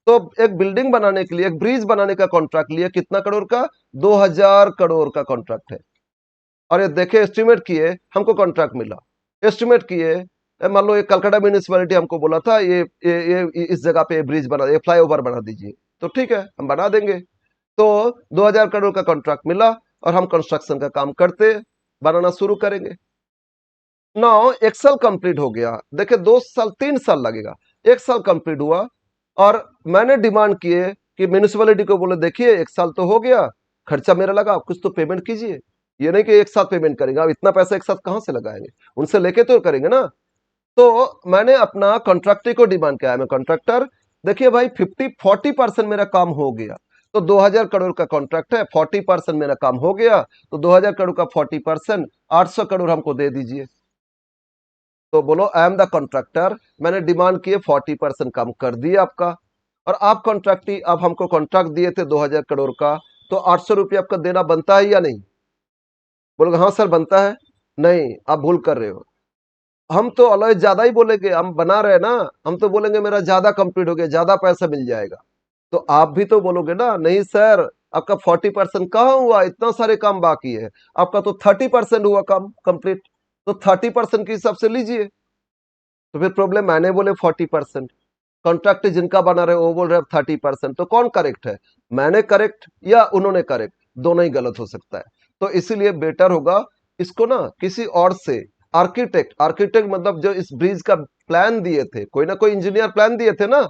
तो एक बिल्डिंग बनाने के लिए, एक ब्रिज बनाने का कॉन्ट्रैक्ट लिया, कितना करोड़ का? 2,000 करोड़ का कॉन्ट्रैक्ट है। और ये देखे, एस्टिमेट किए, हमको कॉन्ट्रैक्ट मिला, एस्टिमेट किए मान लो ये कलकत्ता म्यूनिसिपैलिटी हमको बोला था ये इस जगह पे ब्रिज बना, ये फ्लाईओवर बना दीजिए, तो ठीक है हम बना देंगे। तो 2000 करोड़ का कॉन्ट्रैक्ट मिला और हम कंस्ट्रक्शन का काम करते बनाना शुरू करेंगे। नाउ 1 साल कंप्लीट हो गया, देखिए 2 साल 3 साल लगेगा, 1 साल कंप्लीट हुआ और मैंने डिमांड किए कि म्यूनिसिपैलिटी को बोले देखिए 1 साल तो हो गया, खर्चा मेरा लगा, आप कुछ तो पेमेंट कीजिए। ये नहीं कि एक साथ पेमेंट करेंगे, आप इतना पैसा एक साथ कहां से लगाएंगे, उनसे लेके तो करेंगे ना। तो मैंने अपना कॉन्ट्रैक्टर को डिमांड किया, मैं कॉन्ट्रैक्टर देखिए भाई 50-40% मेरा काम हो गया, तो 2000 करोड़ का कॉन्ट्रैक्ट है, 40% मेरा काम हो गया, तो 2000 करोड़ का 40% 800 करोड़ हमको दे दीजिए। तो बोलो आई एम द कॉन्ट्रैक्टर, मैंने डिमांड किए 40% काम कर दिए आपका, और आप कॉन्ट्रैक्टी आप हमको कॉन्ट्रैक्ट दिए थे 2000 करोड़ का, तो 800 रुपये आपका देना बनता है या नहीं? बोलोगे हाँ सर बनता है। नहीं, आप भूल कर रहे हो। हम तो अलॉय ज्यादा ही बोलेंगे, हम बना रहे हैं ना, हम तो बोलेंगे मेरा ज्यादा कंप्लीट हो गया, ज्यादा पैसा मिल जाएगा। तो आप भी तो बोलोगे ना नहीं सर आपका 40% कहाँ हुआ, इतना सारे काम बाकी है, आपका तो 30% हुआ काम कंप्लीट, तो 30% के हिसाब से लीजिए। तो फिर प्रॉब्लम मैंने बोले 40%, कॉन्ट्रैक्ट जिनका बना रहे वो बोल रहे 30%, तो कौन करेक्ट है, मैंने करेक्ट या उन्होंने करेक्ट? दोनों ही गलत हो सकता है। तो इसीलिए बेटर होगा इसको ना किसी और से, आर्किटेक्ट, आर्किटेक्ट मतलब जो इस ब्रिज का प्लान दिए थे, कोई ना कोई इंजीनियर प्लान दिए थे ना,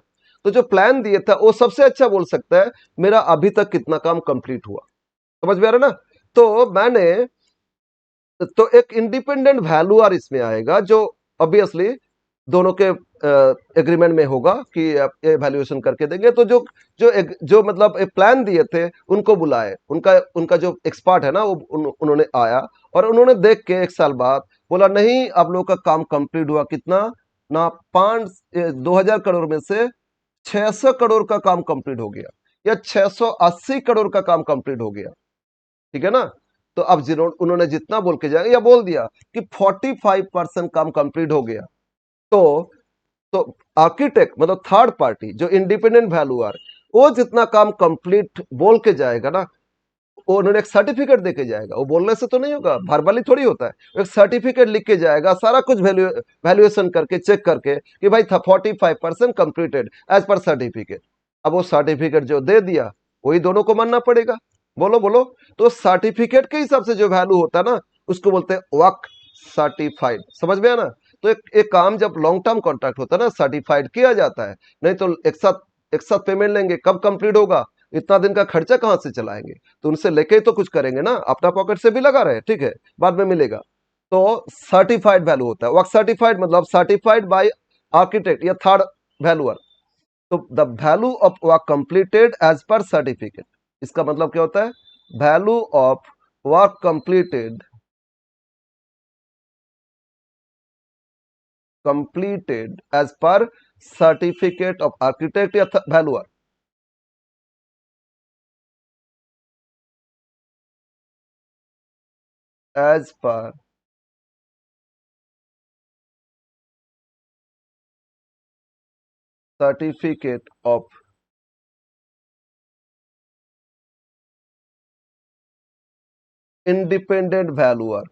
तो जो प्लान दिए था वो सबसे अच्छा बोल सकता है मेरा अभी तक कितना काम कंप्लीट हुआ। समझ में आ रहा है ना? तो मैंने तो एक इंडिपेंडेंट वैल्यूअर इसमें आएगा जो ऑब्वियसली दोनों के एग्रीमेंट में होगा कि आप एवैल्यूएशन करके देंगे। तो जो मतलब प्लान दिए थे उनको बुलाए, उनका उनका जो एक्सपर्ट है ना वो उन्होंने आया और उन्होंने देख के 1 साल बाद बोला नहीं आप लोगों का काम कंप्लीट हुआ कितना ना, 2000 करोड़ में से 600 करोड़ का काम कंप्लीट हो गया या 680 करोड़ का काम कंप्लीट हो गया। ठीक है ना? तो अब उन्होंने जितना बोल के जाएगा या बोल दिया कि 45% काम कंप्लीट हो गया, तो तो आर्किटेक्ट मतलब थर्ड पार्टी जो इंडिपेंडेंट वैल्यूअर वो जितना काम कंप्लीट बोल के जाएगा ना, वो उन्होंने एक सर्टिफिकेट दे के जाएगा, वो बोलने से तो नहीं होगा, वर्बली थोड़ी होता है, एक सर्टिफिकेट लिख के जाएगा सारा कुछ वैल्यूएशन करके चेक करके कि भाई था 45% कंप्लीटेड एज पर सर्टिफिकेट। अब वो सर्टिफिकेट जो दे दिया वही दोनों को मानना पड़ेगा। बोलो बोलो। तो सर्टिफिकेट के हिसाब से जो वैल्यू होता है ना उसको बोलते हैं वर्क सर्टिफाइड। समझ में आना? तो एक काम जब लॉन्ग टर्म कॉन्ट्रैक्ट होता है ना सर्टिफाइड किया जाता है, नहीं तो एक साथ पेमेंट लेंगे कब कंप्लीट होगा, इतना दिन का खर्चा कहां से चलाएंगे? तो उनसे लेके तो कुछ करेंगे ना, अपना पॉकेट से भी लगा रहे, ठीक है, बाद में मिलेगा। तो सर्टिफाइड वैल्यू होता है वर्क सर्टिफाइड, मतलब सर्टिफाइड बाय आर्किटेक्ट या थर्ड वैल्यूअर। तो the value of work completed as per certificate, इसका मतलब क्या होता है? Value of work completed as per certificate of architect या valuer, as per certificate of independent valuer,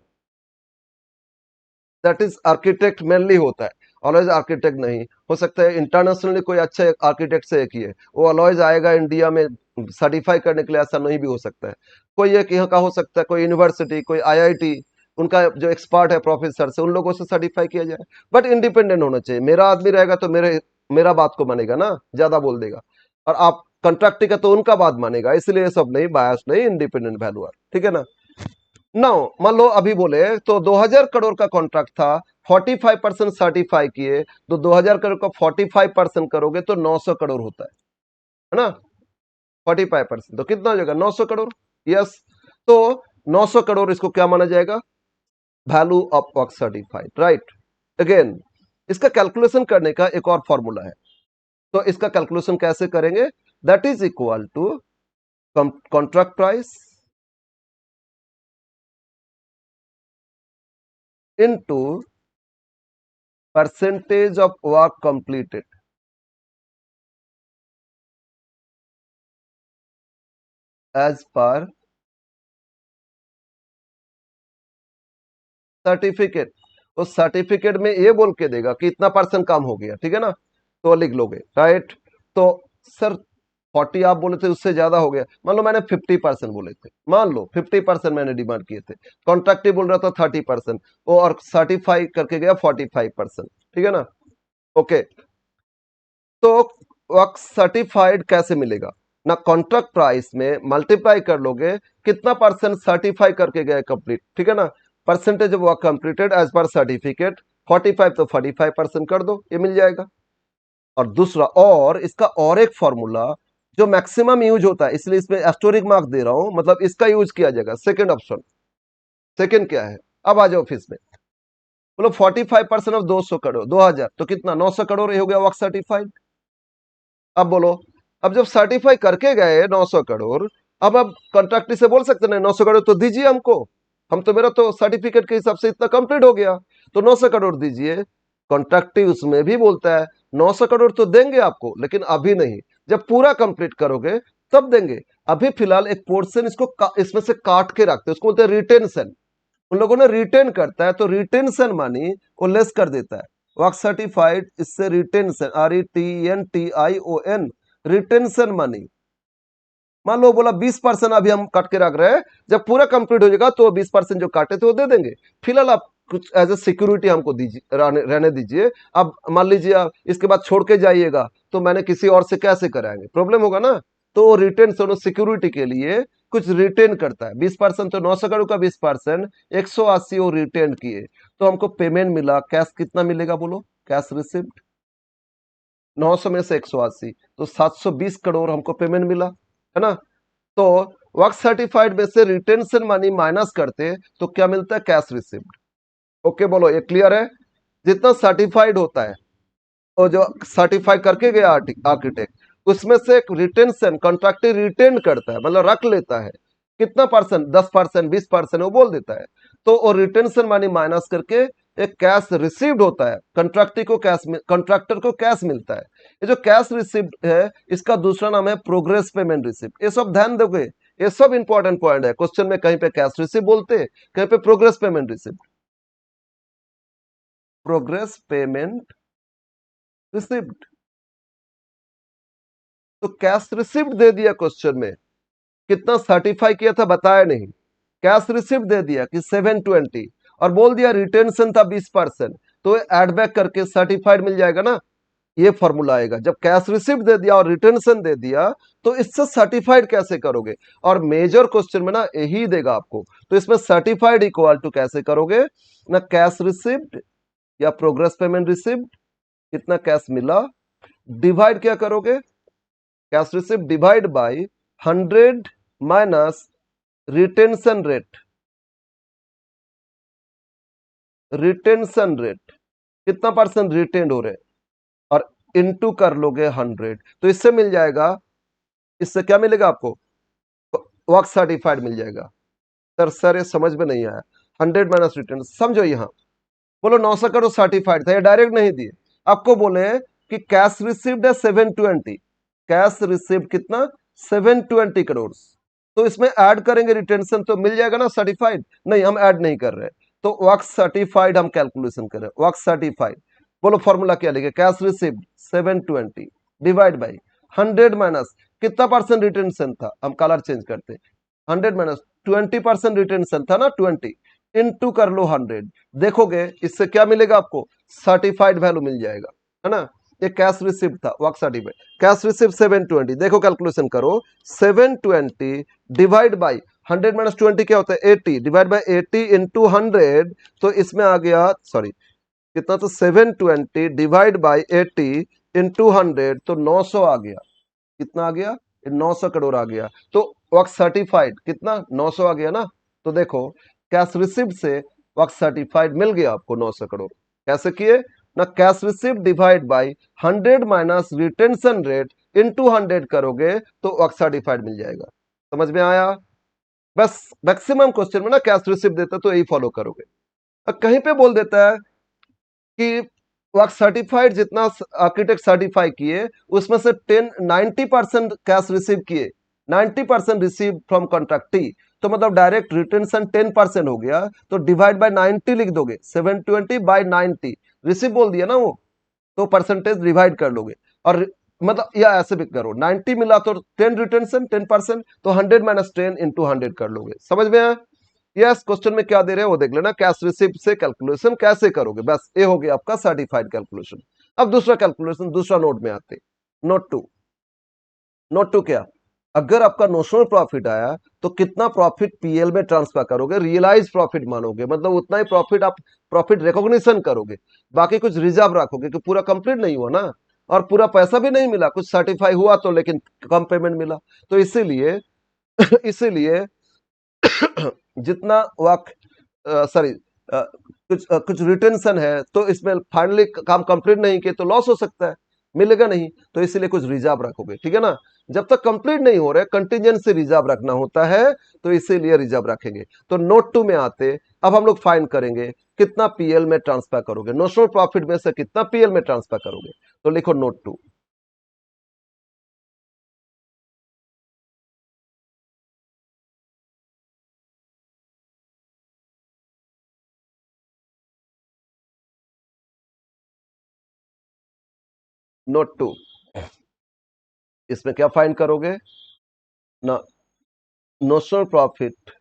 that is architect mainly होता है, ऑलवेज आर्किटेक्ट नहीं हो सकता है। इंटरनेशनली कोई अच्छे आर्किटेक्ट से एक ही है, वो ऑलवेज आएगा इंडिया में सर्टिफाई करने के लिए, ऐसा नहीं भी हो सकता है। कोई एक यहाँ का हो सकता है, कोई यूनिवर्सिटी, कोई आईआईटी, उनका जो एक्सपर्ट है प्रोफेसर से, उन लोगों से सर्टिफाई किया जाए। बट इंडिपेंडेंट होना चाहिए, मेरा आदमी रहेगा तो मेरा बात को मानेगा ना, ज्यादा बोल देगा, और आप कंट्रैक्टी का तो उनका बात मानेगा, इसलिए सब नहीं, बायस नहीं, इंडिपेंडेंट वैल्यूअर। ठीक है ना? नाउ मान लो अभी बोले तो 2000 करोड़ का कॉन्ट्रैक्ट था, 45% सर्टिफाई किए, तो 2000 करोड़ का 45% करोगे तो 900 करोड़ होता है ना? 45% तो कितना हो जाएगा? 900 करोड़। यस। तो 900 करोड़ इसको क्या माना जाएगा? Value of work certified, right? Again इसका कैलकुलेशन करने का एक और फॉर्मूला है, तो इसका कैलकुलेशन कैसे करेंगे? That is equal to contract price into percentage of work completed as per certificate. तो सर्टिफिकेट में ये बोल के देगा कि इतना % काम हो गया, ठीक है ना, तो लिख लोगे, राइट। तो सर 40 आप बोले थे, उससे ज्यादा हो गया, मान लो मैंने 50% बोले थे, मान लो 50% मैंने डिमांड किए थे, कॉन्ट्रैक्टिव बोल रहा था 30%, वो और सर्टिफाई करके गया 45%, ठीक है ना, ओके। तो वर्क सर्टिफाइड कैसे मिलेगा ना, कॉन्ट्रैक्ट प्राइस में मल्टीप्लाई कर लोगे, कितना % सर्टिफाई करके गए कंप्लीट, ठीक है ना, percentage of work completed as per certificate 45, तो 45% कर दो, ये मिल जाएगा। और दूसरा, और इसका और एक फॉर्मूला जो मैक्सिमम यूज होता है, इसलिए इसमें एस्टोरिक मार्क दे रहा हूं, मतलब इसका यूज किया जाएगा, सेकंड ऑप्शन। सेकंड क्या है, अब आ जाओ ऑफिस में, बोलो 45% ऑफ 200 करोड़ 2000, तो कितना 900 करोड़, ये हो गया वर्क सर्टिफाइड। अब बोलो, अब जब सर्टिफाई करके गए 900 करोड़, अब कॉन्ट्रैक्टर से बोल सकते हैं 900 करोड़ तो दीजिए हमको, हम तो, मेरा तो सर्टिफिकेट के हिसाब से इतना कंप्लीट हो गया, तो 900 करोड़ दीजिए। कॉन्ट्रैक्टिव उसमें भी बोलता है 900 करोड़ तो देंगे आपको, लेकिन अभी नहीं, जब पूरा कंप्लीट करोगे तब देंगे, अभी फिलहाल एक पोर्शन इसको इसमें से काट के रखते हैं, उसको बोलते हैं रिटेंशन। उन लोगों ने रिटेन करता है, तो रिटेंशन मानी वो लेस कर देता है, वर्क सर्टिफाइड इससे रिटेंशन, RETENTION, रिटेंशन मनी। मान लो बोला 20% अभी हम काट के रख रहे हैं, जब पूरा कंप्लीट हो जाएगा तो 20% जो काटे थे वो दे देंगे, फिलहाल आप कुछ एज ए सिक्योरिटी हमको दीजिए, रहने दीजिए। अब मान लीजिए आप इसके बाद छोड़ के जाइएगा, तो मैंने किसी और से कैसे कराएंगे, प्रॉब्लम होगा ना, तो रिटेंशन सिक्योरिटी के लिए कुछ रिटेन करता है 20%, तो 900 करोड़ का 20%, 180 वो रिटेन किए, तो हमको पेमेंट मिला, कैश कितना मिलेगा बोलो, कैश रिसिप्ट 900 में से 180, तो 720 करोड़ हमको पेमेंट मिला, है ना। तो वर्क सर्टिफाइड में से रिटेंशन मनी माइनस करते तो क्या मिलता है, कैश रिसिप्ट। ओके बोलो, ये क्लियर है। जितना सर्टिफाइड होता है, और जो सर्टिफाई करके गया आर्किटेक्ट, उसमें से एक रिटेंशन कॉन्ट्रैक्टर रिटेन करता है, मतलब रख लेता है, कितना %, 10%, 20%, वो बोल देता है, तो वो रिटेंशन मनी माइनस करके एक कैश रिसीव्ड होता है, कॉन्ट्रैक्टर को कैश मिलता है। ये जो कैश रिसीव्ड है, इसका दूसरा नाम है प्रोग्रेस पेमेंट रिसिप्ट। ये सब ध्यान दोगे, ये सब इंपॉर्टेंट पॉइंट है, क्वेश्चन में कहीं पे कैश रिसिप्ट बोलते, कहीं पे progress payment receipt, progress payment receipt. तो कैश रिसिप्ट दे दिया क्वेश्चन में, कितना सर्टिफाई किया था बताया नहीं, कैश रिसिप्ट दे दिया कि 720, और बोल दिया रिटेंशन था 20%, तो एड बैक करके सर्टिफाइड मिल जाएगा ना, ये फॉर्मूला आएगा। जब कैश रिसिप्ट दे दिया और रिटेंशन दे दिया, तो इससे सर्टिफाइड कैसे करोगे, और मेजर क्वेश्चन में ना यही देगा आपको, तो इसमें सर्टिफाइड इक्वल टू कैसे करोगे ना, कैश रिसिप्ट या प्रोग्रेस पेमेंट रिसिप्ट, कितना कैश मिला, डिवाइड क्या करोगे, cash receipt divide by 100 minus retention rate, retention rate कितना % रिटेन हो रहे, और इनटू कर लोगे 100, तो इससे मिल जाएगा, इससे क्या मिलेगा आपको, वर्क सर्टिफाइड मिल जाएगा। सर ये समझ में नहीं आया, 100 माइनस रिटेन, समझो यहां, बोलो 900 करोड़ सर्टिफाइड था, ये डायरेक्ट नहीं दिए आपको, बोले कि कैश रिसिव्ड है 720, कैश रिसिव्ड कितना 720 करोड़, तो इसमें ऐड करेंगे रिटेंशन तो मिल जाएगा ना सर्टिफाइड, नहीं हम ऐड नहीं कर रहे, तो वर्क सर्टिफाइड हम कैलकुलेशन कर रहे हैं, वर्क सर्टिफाइड। बोलो फॉर्मूला क्या लिखे, cash received 720 divide by 100 minus कितना % रिटेंशन था, हम कलर चेंज करते, 100 माइनस 20% रिटेंशन था ना, 20 इनटू कर लो 100, देखोगे इससे क्या मिलेगा आपको, सर्टिफाइड वैल्यू मिल जाएगा, है ना। ये कैश रिसिप्ट था, वर्क सर्टिफाइड, कैश रिसिप्ट 720, देखो कैलकुलेशन करो, 720 डिवाइड बाई 100 माइनस 20 क्या होता है 80, डिवाइड बाई 80 इंटू 100, तो इसमें आ गया, सॉरी कितना, तो 720 डिवाइड बाई 80 इंटू 100, तो 900 आ गया, कितना आ गया, 900 करोड़ आ गया, तो वर्क सर्टिफाइड कितना 900 आ गया ना। तो देखो कैश रिसिप्ट से वर्क सर्टिफाइड मिल गया आपको 900 करोड़, कैसे किए ना, cash receipt divide by 100 minus retention rate into 100 करोगे तो वर्क सर्टिफाइड मिल जाएगा, समझ में आया। बस मैक्सिमम क्वेश्चन में ना कैश रिसिप्ट देता है तो यही फॉलो करोगे, और कहीं पे बोल देता है कि वर्क सर्टिफाइड जितना आर्किटेक्ट सर्टिफाई किए उसमें से 90% कैश रिसीव किए, 90% रिसीव फ्रॉम कॉन्ट्रैक्टी, तो मतलब डायरेक्ट रिटेंशन 10% हो गया, तो डिवाइड बाय 90 लिख दोगे, 720 बाय 90, रिसीव बोल दिया ना वो, तो परसेंटेज डिवाइड कर लोगे। और मतलब या ऐसे भी करो, 90 मिला तो 10 रिटेंशन 10%, तो 100 माइनस 10 इंटू 100 कर लोगे। समझ में आया? यस, क्वेश्चन में क्या दे रहे हैं वो देख लेना, कैश रिसिप्ट से कैलकुलेशन कैसे करोगे। बस ये हो गया आपका सर्टिफाइड कैलकुलेशन। अब दूसरा कैलकुलेशन, दूसरा नोट में आते, नोट टू। नोट टू क्या, अगर आपका नोशनल प्रॉफिट आया तो कितना प्रॉफिट पीएल में ट्रांसफर करोगे, रियलाइज प्रॉफिट मानोगे, मतलब उतना ही प्रॉफिट आप प्रॉफिट रिकॉग्निशन करोगे, बाकी कुछ रिजर्व रखोगे कि पूरा कंप्लीट नहीं हुआ ना, और पूरा पैसा भी नहीं मिला, कुछ सर्टिफाई हुआ तो लेकिन कम पेमेंट मिला, तो इसीलिए इसीलिए जितना वक्त सॉरी कुछ रिटेंशन है, तो इसमें फाइनली काम कंप्लीट नहीं किए तो लॉस हो सकता है, मिलेगा नहीं, तो इसीलिए कुछ रिजर्व रखोगे। ठीक है ना, जब तक कंप्लीट नहीं हो रहे कंटिजेंसी रिजर्व रखना होता है, तो इसीलिए रिजर्व रखेंगे। तो नोट टू में आते, अब हम लोग फाइंड करेंगे कितना पीएल में ट्रांसफर करोगे, नोशनल प्रॉफिट में से कितना पीएल में ट्रांसफर करोगे। तो लिखो नोट टू। नोट टू, इसमें क्या फाइंड करोगे ना, नोशनल प्रॉफिट,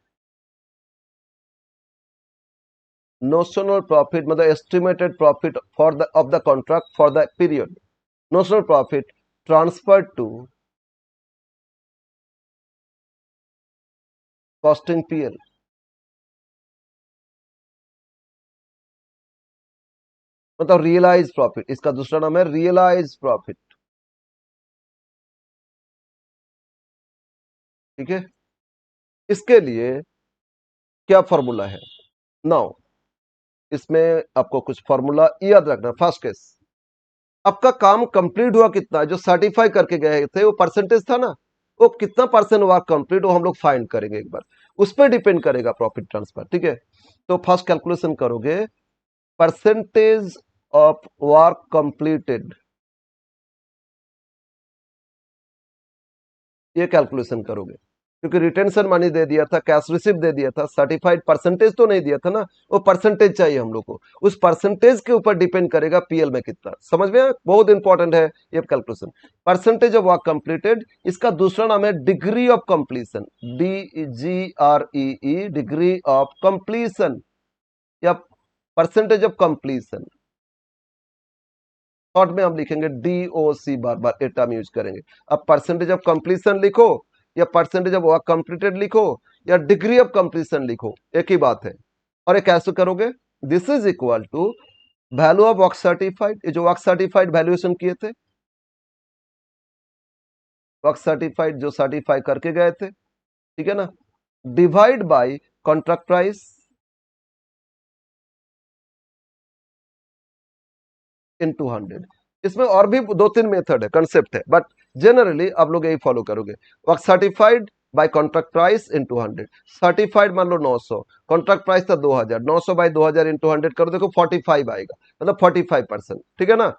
notional profit मतलब estimated profit for the of the contract for the period, notional profit transferred to costing PL, मतलब रियलाइज प्रॉफिट, इसका दूसरा नाम है रियलाइज प्रॉफिट। ठीक है, इसके लिए क्या फॉर्मूला है, नाउ इसमें आपको कुछ फॉर्मूला याद रखना। फर्स्ट केस, आपका काम कंप्लीट हुआ कितना, जो सर्टिफाई करके गए थे वो परसेंटेज था ना, वो कितना परसेंट वर्क कंप्लीट, वो हम लोग फाइंड करेंगे एक बार, उस पर डिपेंड करेगा प्रॉफिट ट्रांसफर। ठीक है, तो फर्स्ट कैलकुलेशन करोगे, परसेंटेज ऑफ वर्क कंप्लीटेड, ये कैलकुलेशन करोगे, क्योंकि रिटेंशन मनी दे दिया था, कैश रिसिप्ट दे दिया था, सर्टिफाइड परसेंटेज तो नहीं दिया था ना, वो परसेंटेज चाहिए हम लोग को, उस परसेंटेज के ऊपर डिपेंड करेगा पीएल में कितना। समझ में आया? बहुत इंपॉर्टेंट है ये calculation. Percentage of work completed, इसका दूसरा नाम है degree of completion, DGREE, degree of completion या परसेंटेज ऑफ कंप्लीशन, शॉर्ट में हम लिखेंगे DOC, bar bar a term use करेंगे। अब परसेंटेज ऑफ कंप्लीशन लिखो या परसेंटेज ऑफ वर्क कंप्लीटेड लिखो या डिग्री ऑफ कंप्लीशन लिखो, एक ही बात है। और ये कैसे करोगे, this is equal to value of work certified, ये जो वर्क सर्टिफाइड वैल्यूएशन किए थे, वर्क सर्टिफाइड जो सर्टिफाई करके गए थे, ठीक है ना, divide by contract price into 100। इसमें और भी दो तीन मेथड है, कंसेप्ट है, बट जनरली आप लोग यही फॉलो करोगे, work certified by contract price into 100। Certified मान लो 900, कॉन्ट्रैक्ट प्राइस था 2000, 900 बाय 2000 इंटू 100 करो, देखो 45 आएगा, मतलब 45%। ठीक है ना,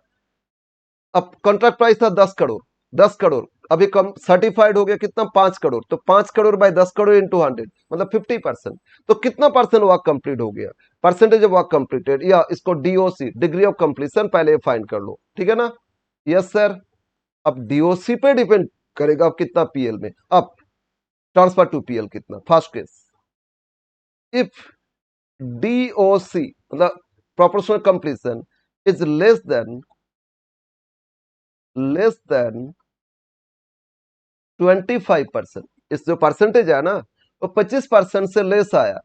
अब कॉन्ट्रैक्ट प्राइस था 10 करोड़, 10 करोड़, अभी कम सर्टिफाइड हो गया कितना, 5 करोड़, तो 5 करोड़ बाय 10 करोड़ इंटू 100, मतलब 50%। तो कितना परसेंट वर्क कंप्लीट हो गया, परसेंटेज ऑफ वर्क कंप्लीटेड, या इसको DOC, डिग्री ऑफ कंप्लीशन, पहले फाइंड कर लो। ठीक है ना, यस सर। अब DOC पे डिपेंड करेगा अब कितना पीएल में, अब ट्रांसफर टू पीएल कितना। फर्स्ट केस, इफ DOC मतलब proportional completion is less than 25%, इस जो परसेंटेज है ना वो 25% से लेस आया,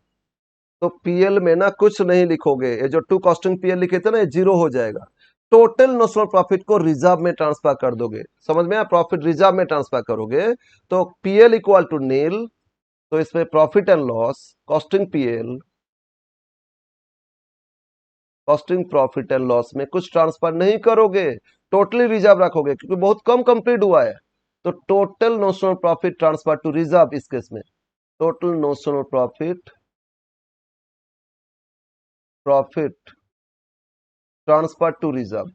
तो पीएल में ना कुछ नहीं लिखोगे, ये जो टू कॉस्टिंग पीएल लिखे थे ना, ये जीरो हो जाएगा, टोटल नोशनल प्रॉफिट को रिजर्व में ट्रांसफर कर दोगे। समझ में आया, प्रॉफिट रिजर्व में ट्रांसफर करोगे तो पीएल इक्वल टू नील, तो इसमें profit and loss, costing PL, costing profit and loss में कुछ ट्रांसफर नहीं करोगे, टोटली रिजर्व रखोगे, क्योंकि बहुत कम कंप्लीट हुआ है, तो total notional profit transfer to reserve, इस केस में total notional profit transfer to reserve,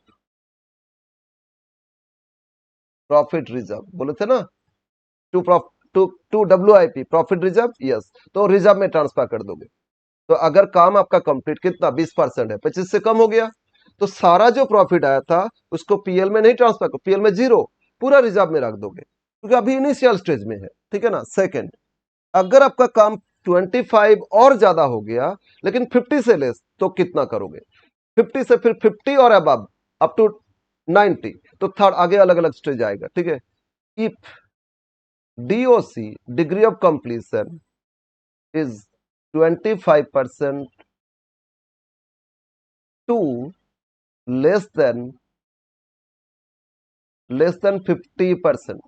profit reserve बोले थे ना, to to WIP profit reserve, yes, तो रिजर्व में ट्रांसफर कर दोगे। तो अगर काम आपका कंप्लीट कितना 20% है, 25 से कम हो गया, तो सारा जो प्रॉफिट आया था उसको पीएल में नहीं ट्रांसफर कर, पीएल में जीरो, पूरा रिजर्व में रख दोगे, क्योंकि अभी इनिशियल स्टेज में है, ठीक है ना। सेकंड, अगर आपका काम 25 और ज्यादा हो गया लेकिन 50 से लेस, तो कितना करोगे? 50 से फिर 50 और अबव अप टू 90, तो थर्ड आगे अलग अलग स्टेज आएगा, ठीक है। If DOC degree of completion is 25% to less than 50%,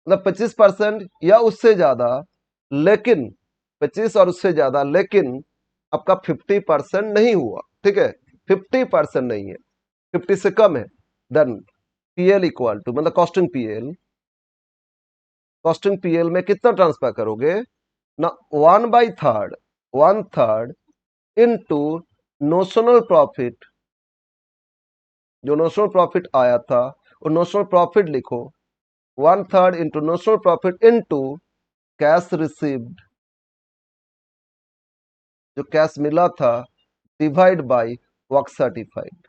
मतलब 25% या उससे ज्यादा, लेकिन 25 और उससे ज्यादा, लेकिन आपका 50% नहीं हुआ, ठीक है, 50% नहीं है, 50 से कम है, देन पीएल इक्वल टू, मतलब कॉस्टिंग पीएल में कितना ट्रांसफर करोगे ना, 1/3, 1/3 इनटू नोशनल प्रॉफिट, जो नोशनल प्रॉफिट आया था वो नोशनल प्रॉफिट लिखो, 1/3 into notional profit into cash received, जो कैश मिला था, डिवाइड बाय वर्क सर्टिफाइड,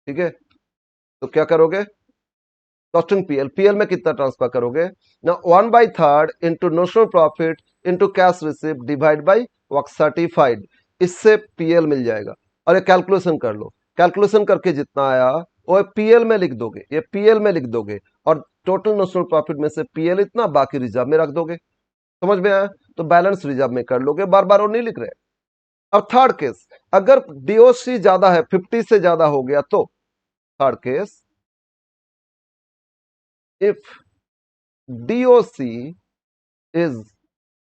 ठीक है। तो क्या करोगे, कॉस्टिंग पीएल में कितना ट्रांसफर करोगे ना, 1/3 into notional profit into cash received divide by work certified, इससे पीएल मिल जाएगा। और ये कैलकुलेशन कर लो, कैलकुलेशन करके जितना आया वो पीएल में लिख दोगे, ये पीएल में लिख दोगे, और टोटल नोशनल प्रॉफिट में से पीएल इतना, बाकी रिजर्व में रख दोगे। समझ में आया? तो बैलेंस रिजर्व में कर लोगे, बार बार वो नहीं लिख रहे। अब थर्ड केस, अगर डीओसी ज्यादा है, 50 से ज्यादा हो गया, तो third case, if DOC is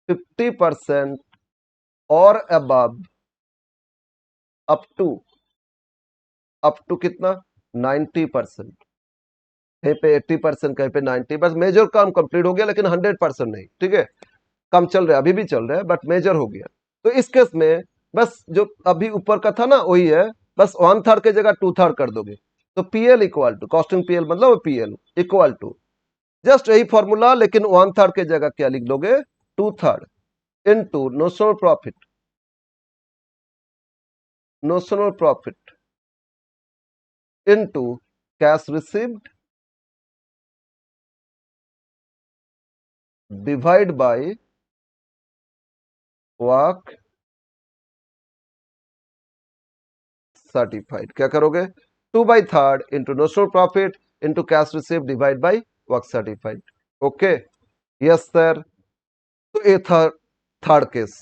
50% or above up to कितना 90%, कहीं पे 80%, कहीं पे 90, बस मेजर काम कंप्लीट हो गया लेकिन 100% नहीं, ठीक है। काम चल रहा है, अभी भी चल रहा है, बट मेजर हो गया। तो इस केस में बस जो अभी ऊपर का था ना वही है, बस 1/3 की जगह 2/3 कर दोगे, तो PL equal to, costing PL मतलब पीएल इक्वल टू, जस्ट यही फॉर्मूला, लेकिन 1/3 की जगह क्या लिख दोगे, 2/3 into notional profit into cash received divide by work certified. क्या करोगे, 2/3 into notional profit into cash receive divide by work certified. Okay, yes sir. तो ये था थर्ड केस।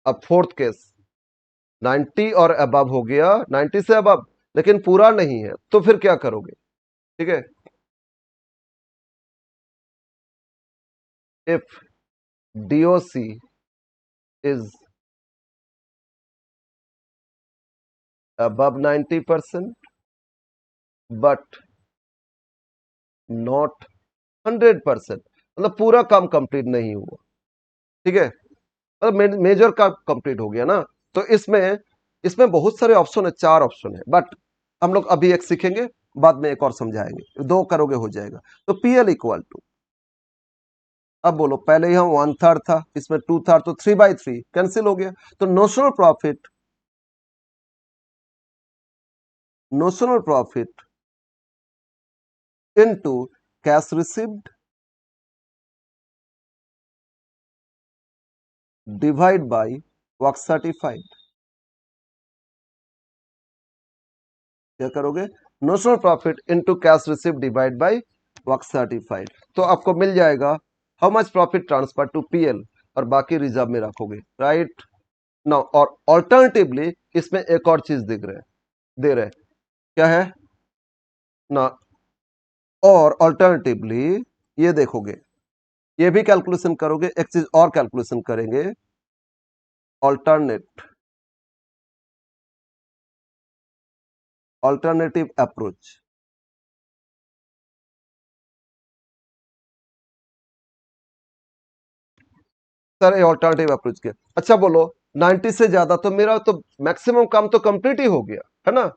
अब फोर्थ केस, 90 और अबव हो गया, 90 से अबव, लेकिन पूरा नहीं है, तो फिर क्या करोगे, ठीक है। If DOC is above 90% but not 100%, मतलब पूरा काम कंप्लीट नहीं हुआ, ठीक है, मतलब मेजर काम कंप्लीट हो गया ना। तो इसमें इसमें बहुत सारे ऑप्शन है, 4 ऑप्शन है, बट हम लोग अभी एक सीखेंगे, बाद में एक और समझाएंगे, 2 करोगे हो जाएगा। तो पीएल इक्वल टू, अब बोलो, पहले यहां 1/3 था, इसमें 2/3, तो 3/3 कैंसिल हो गया, तो notional profit into cash received divide by work certified. क्या करोगे, notional profit into cash receive divide by work certified, तो आपको मिल जाएगा how much profit transfer to PL, और बाकी रिजर्व में रखोगे, राइट नाउ। और ऑल्टरनेटिवली इसमें एक और चीज दे रहे, क्या है ना, और ऑल्टरनेटिवली ये देखोगे, ये भी कैलकुलेशन करोगे, एक चीज और कैलकुलेशन करेंगे, ऑल्टरनेटिव अप्रोच। सर ये ऑल्टरनेटिव अप्रोच के, अच्छा बोलो, 90 से ज्यादा, तो मेरा तो मैक्सिमम काम तो कंप्लीट ही हो गया है ना,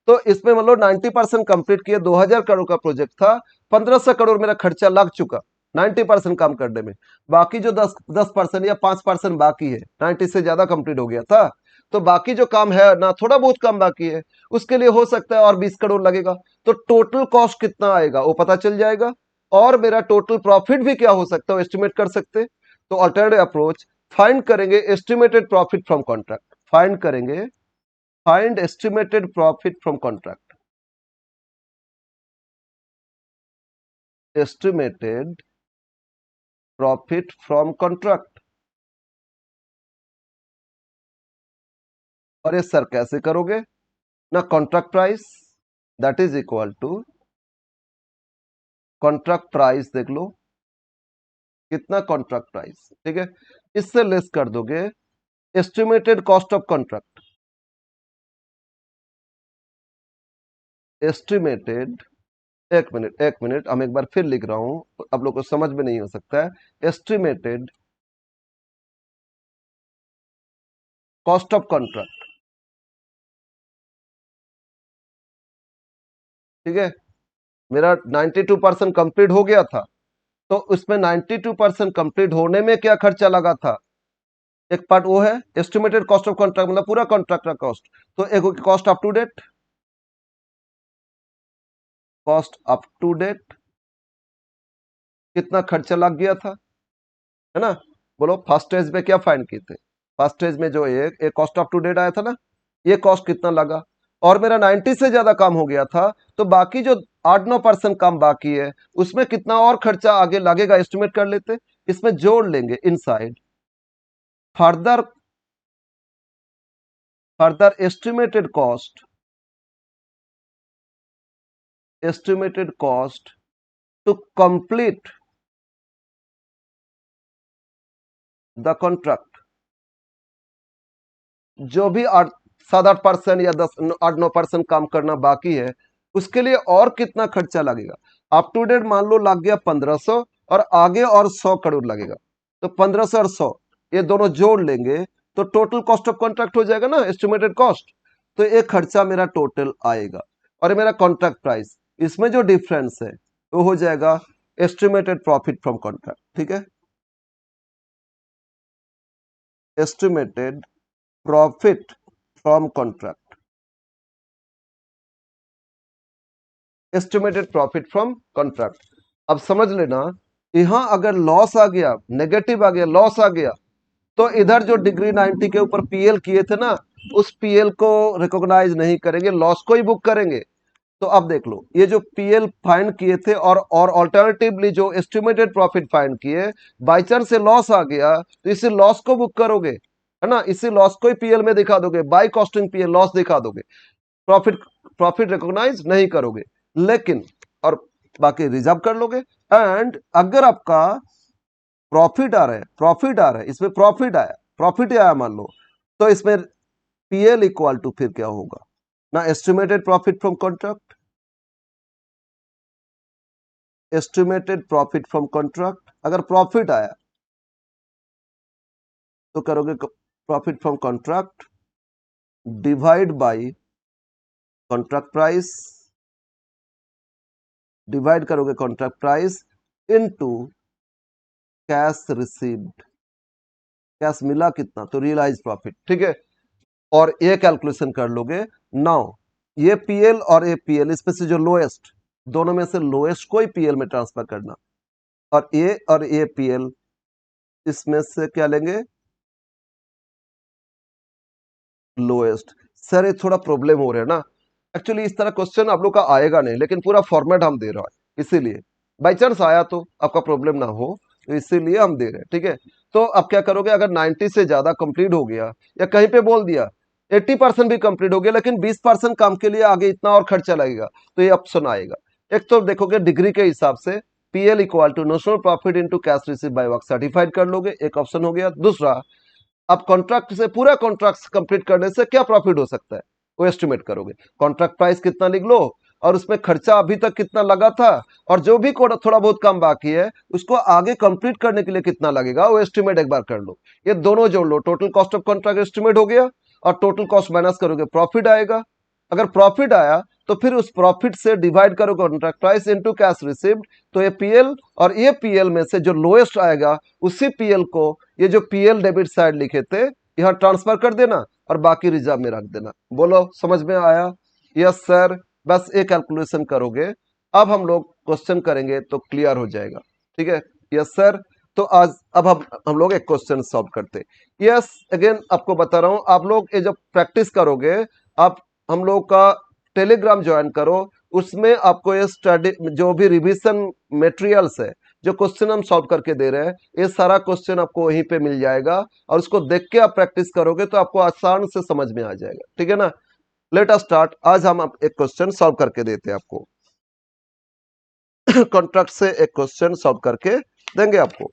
तो इसमें मतलब 90% कंप्लीट किए, 2000 करोड़ का प्रोजेक्ट था, 1500 करोड़ मेरा खर्चा लग चुका 90% काम करने में। बाकी जो 10% या 5% बाकी है, 90 से ज्यादा कंप्लीट हो गया था, तो बाकी जो काम है ना, थोड़ा बहुत काम बाकी है, उसके लिए हो सकता है और 20 करोड़ लगेगा। तो टोटल कॉस्ट कितना आएगा वो पता चल जाएगा, और मेरा टोटल प्रॉफिट भी क्या हो सकता है एस्टिमेट कर सकते। तो अल्टरनेटिव अप्रोच, फाइंड करेंगे estimated profit from contract, find करेंगे, find estimated profit from contract, estimated profit from contract. और ये सर कैसे करोगे ना, contract price that is equal to contract price, देख लो कितना कॉन्ट्रैक्ट प्राइस, ठीक है, इससे लेस कर दोगे estimated cost of contract, estimated, एक मिनट हम एक बार फिर लिख रहा हूं, आप लोग को समझ में नहीं हो सकता है। एस्टिमेटेड कॉस्ट ऑफ कॉन्ट्रैक्ट, ठीक है, मेरा 92% कंप्लीट हो गया था, तो उसमें 92% कंप्लीट होने में क्या खर्चा लगा था, एक पार्ट वो है एस्टिमेटेड कॉस्ट ऑफ कॉन्ट्रैक्ट, मतलब पूरा कॉन्ट्रैक्ट का कॉस्ट। तो एक cost up to date, cost up to date कितना खर्चा लग गया था, है ना। बोलो फर्स्ट स्टेज में क्या फाइंड किए थे, फर्स्ट स्टेज में जो एक कॉस्ट अप टू डेट आया था ना, ये कॉस्ट कितना लगा, और मेरा 90 से ज्यादा काम हो गया था, तो बाकी जो 8-9% काम बाकी है उसमें कितना और खर्चा आगे लगेगा एस्टिमेट कर लेते, इसमें जोड़ लेंगे inside further, further estimated cost, estimated cost to complete the contract। जो भी 7-8% या 10-8-9% काम करना बाकी है, उसके लिए और कितना खर्चा लगेगा। अप टू डेट मान लो लग गया 1500, और आगे और 100 करोड़ लगेगा, तो 1500 और 100 ये दोनों जोड़ लेंगे तो टोटल कॉस्ट ऑफ कॉन्ट्रैक्ट हो जाएगा ना, एस्टिमेटेड कॉस्ट। तो ये खर्चा मेरा टोटल आएगा, और ये मेरा कॉन्ट्रैक्ट प्राइस, इसमें जो डिफरेंस है वो हो जाएगा एस्टिमेटेड प्रॉफिट फ्रॉम कॉन्ट्रैक्ट, ठीक है, estimated profit from contract, estimated profit from contract. अब समझ लेना, यहां अगर लॉस आ गया, नेगेटिव आ गया, लॉस आ गया, तो इधर जो डिग्री 90 के ऊपर पीएल किए थे ना, उस पीएल को रिकॉग्नाइज नहीं करेंगे, लॉस को ही बुक करेंगे। तो अब देख लो, ये जो पीएल फाइंड किए थे और ऑल्टरनेटिवली जो एस्टिमेटेड प्रॉफिट फाइंड किए, बाई चांस से लॉस आ गया तो इसी लॉस को बुक करोगे, है ना, इसी लॉस को ही पीएल में दिखा दोगे, बाई कॉस्टिंग पीएल लॉस दिखा दोगे, प्रॉफिट प्रॉफिट रिकॉग्नाइज नहीं करोगे, लेकिन और बाकी रिजर्व कर लोगे। एंड अगर आपका प्रॉफिट आ रहा है, प्रॉफिट आ रहा है, इसमें प्रॉफिट आया, प्रॉफिट आया मान लो, तो इसमें पीएल इक्वल टू फिर क्या होगा ना, estimated profit from contract, estimated profit from contract, अगर प्रॉफिट आया तो करोगे profit from contract divide by contract price, divide करोगे contract price into cash received, cash मिला कितना, तो रियलाइज प्रॉफिट, ठीक है, और ये कैलकुलेशन कर लोगे। नाउ ये पीएल और ये पीएल, इसमें से जो लोएस्ट, दोनों में से लोएस्ट को ही पीएल में ट्रांसफर करना, और ये पीएल, इसमें से क्या लेंगे, लोएस्ट। सर ये थोड़ा प्रॉब्लम हो रहा है ना, एक्चुअली इस तरह क्वेश्चन आप लोग का आएगा नहीं, लेकिन पूरा फॉर्मेट हम दे रहा है, इसीलिए बाई चांस आया तो आपका प्रॉब्लम ना हो, तो इसीलिए हम दे रहे हैं, ठीक है। तो अब क्या करोगे, अगर 90 से ज्यादा कंप्लीट हो गया, या कहीं पे बोल दिया 80% भी कंप्लीट हो गया, लेकिन 20% काम के लिए आगे इतना और खर्चा लगेगा, तो ये ऑप्शन आएगा। एक तो देखोगे डिग्री के हिसाब से PL equal to notional profit into cash receive by work certified कर लोगे, एक ऑप्शन हो गया। दूसरा, अब कॉन्ट्रैक्ट से, पूरा कॉन्ट्रैक्ट कंप्लीट करने से क्या प्रॉफिट हो सकता है वो एस्टिमेट करोगे, कॉन्ट्रैक्ट प्राइस कितना लिख लो, और उसमें खर्चा अभी तक कितना लगा था, और जो भी थोड़ा बहुत काम बाकी है उसको आगे कंप्लीट करने के लिए कितना लगेगा वो एस्टिमेट एक बार कर लो। ये दोनों जोड़ लो, total cost of contract estimate हो गया, और टोटल कॉस्ट माइनस करोगे प्रॉफिट आएगा, अगर प्रॉफिट आया तो फिर उस प्रॉफिट से डिवाइड करो contract price into cash received, तो ये पीएल, और ये पीएल में से जो लोएस्ट आएगा उसी पीएल को, ये जो पीएल डेबिट साइड लिखे थे यहाँ ट्रांसफर कर देना और बाकी रिजर्व में रख देना। बोलो समझ में आया? Yes sir. बस ये कैलकुलेशन करोगे, अब हम लोग क्वेश्चन करेंगे तो क्लियर हो जाएगा। ठीक है? Yes sir. तो आज अब हम लोग एक क्वेश्चन सॉल्व करते। यस, अगेन आपको बता रहा हूं, आप लोग ये जब प्रैक्टिस करोगे, आप हम लोग का टेलीग्राम ज्वाइन करो, उसमें आपको ये स्टडी जो भी रिवीजन मटेरियल्स है, जो क्वेश्चन हम सॉल्व करके दे रहे हैं, ये सारा क्वेश्चन आपको वहीं पे मिल जाएगा और उसको देख के आप प्रैक्टिस करोगे तो आपको आसान से समझ में आ जाएगा। ठीक है ना? Let us start. आज हम एक क्वेश्चन सॉल्व करके देते हैं आपको। कॉन्ट्रैक्ट से एक क्वेश्चन सॉल्व करके देंगे आपको।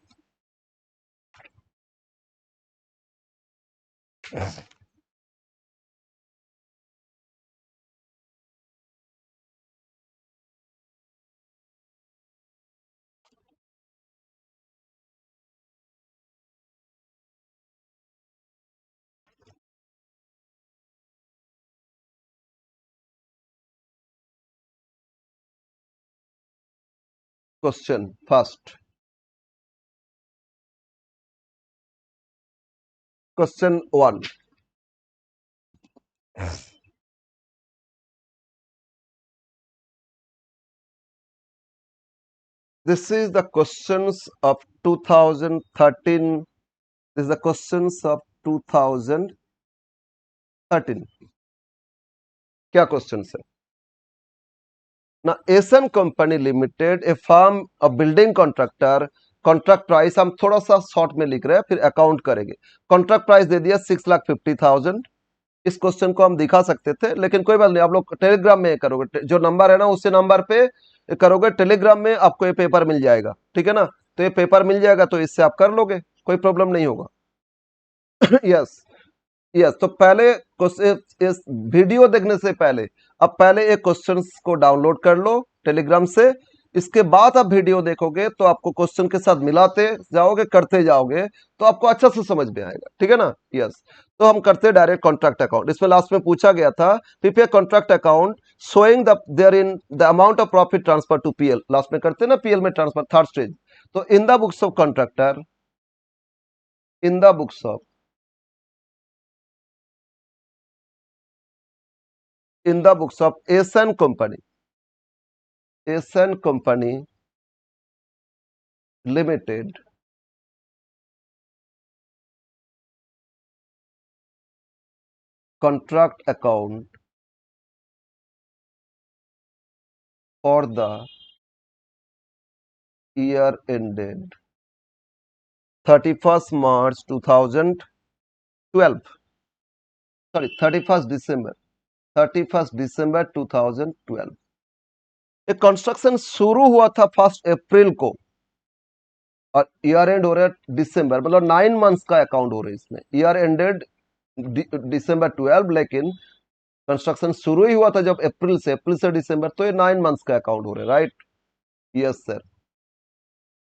Question first, question 1। This is the questions of 2013. This is the questions of 2013. क्या क्वेश्चन है ना? Essen company limited, a firm a building contractor, contract price हम थोड़ा सा शॉर्ट में लिख रहे हैं, फिर अकाउंट करेंगे। कॉन्ट्रैक्ट प्राइस दे दिया 6,50,000। इस क्वेश्चन को हम दिखा सकते थे, लेकिन कोई बात नहीं, आप लोग टेलीग्राम में करोगे, जो नंबर है ना उसी नंबर पे करोगे, टेलीग्राम में आपको ये पेपर मिल जाएगा। ठीक है ना? तो ये पेपर मिल जाएगा तो इससे आप कर लोगे, कोई प्रॉब्लम नहीं होगा। Yes yes. तो पहले इस वीडियो देखने से पहले अब पहले एक क्वेश्चंस को डाउनलोड कर लो टेलीग्राम से, इसके बाद आप वीडियो देखोगे तो आपको क्वेश्चन के साथ मिलाते जाओगे, करते जाओगे, तो आपको अच्छा से समझ में आएगा। ठीक है ना? यस। तो हम करते डायरेक्ट कॉन्ट्रैक्ट अकाउंट। इसमें लास्ट में पूछा गया था prepare contract account showing the there in the amount of profit transfer to PL. Last में करते ना पीएल में ट्रांसफर, थर्ड स्टेज। तो in the books of contractor, in the books of, in the books of Asian Company, Asian Company Limited, contract account for the year ended 31st March 2012, sorry 31st December 2012। ये construction शुरू हुआ था 1 अप्रैल को और year and हो रहा है दिसंबर, मतलब 9 मंथ्स का अकाउंट हो रहा है इसमें। ईयर एंडेड December 12, लेकिन कंस्ट्रक्शन शुरू ही हुआ था जब अप्रैल से दिसंबर, तो ये 9 मंथ्स का अकाउंट हो रहा है। राइट? Yes sir.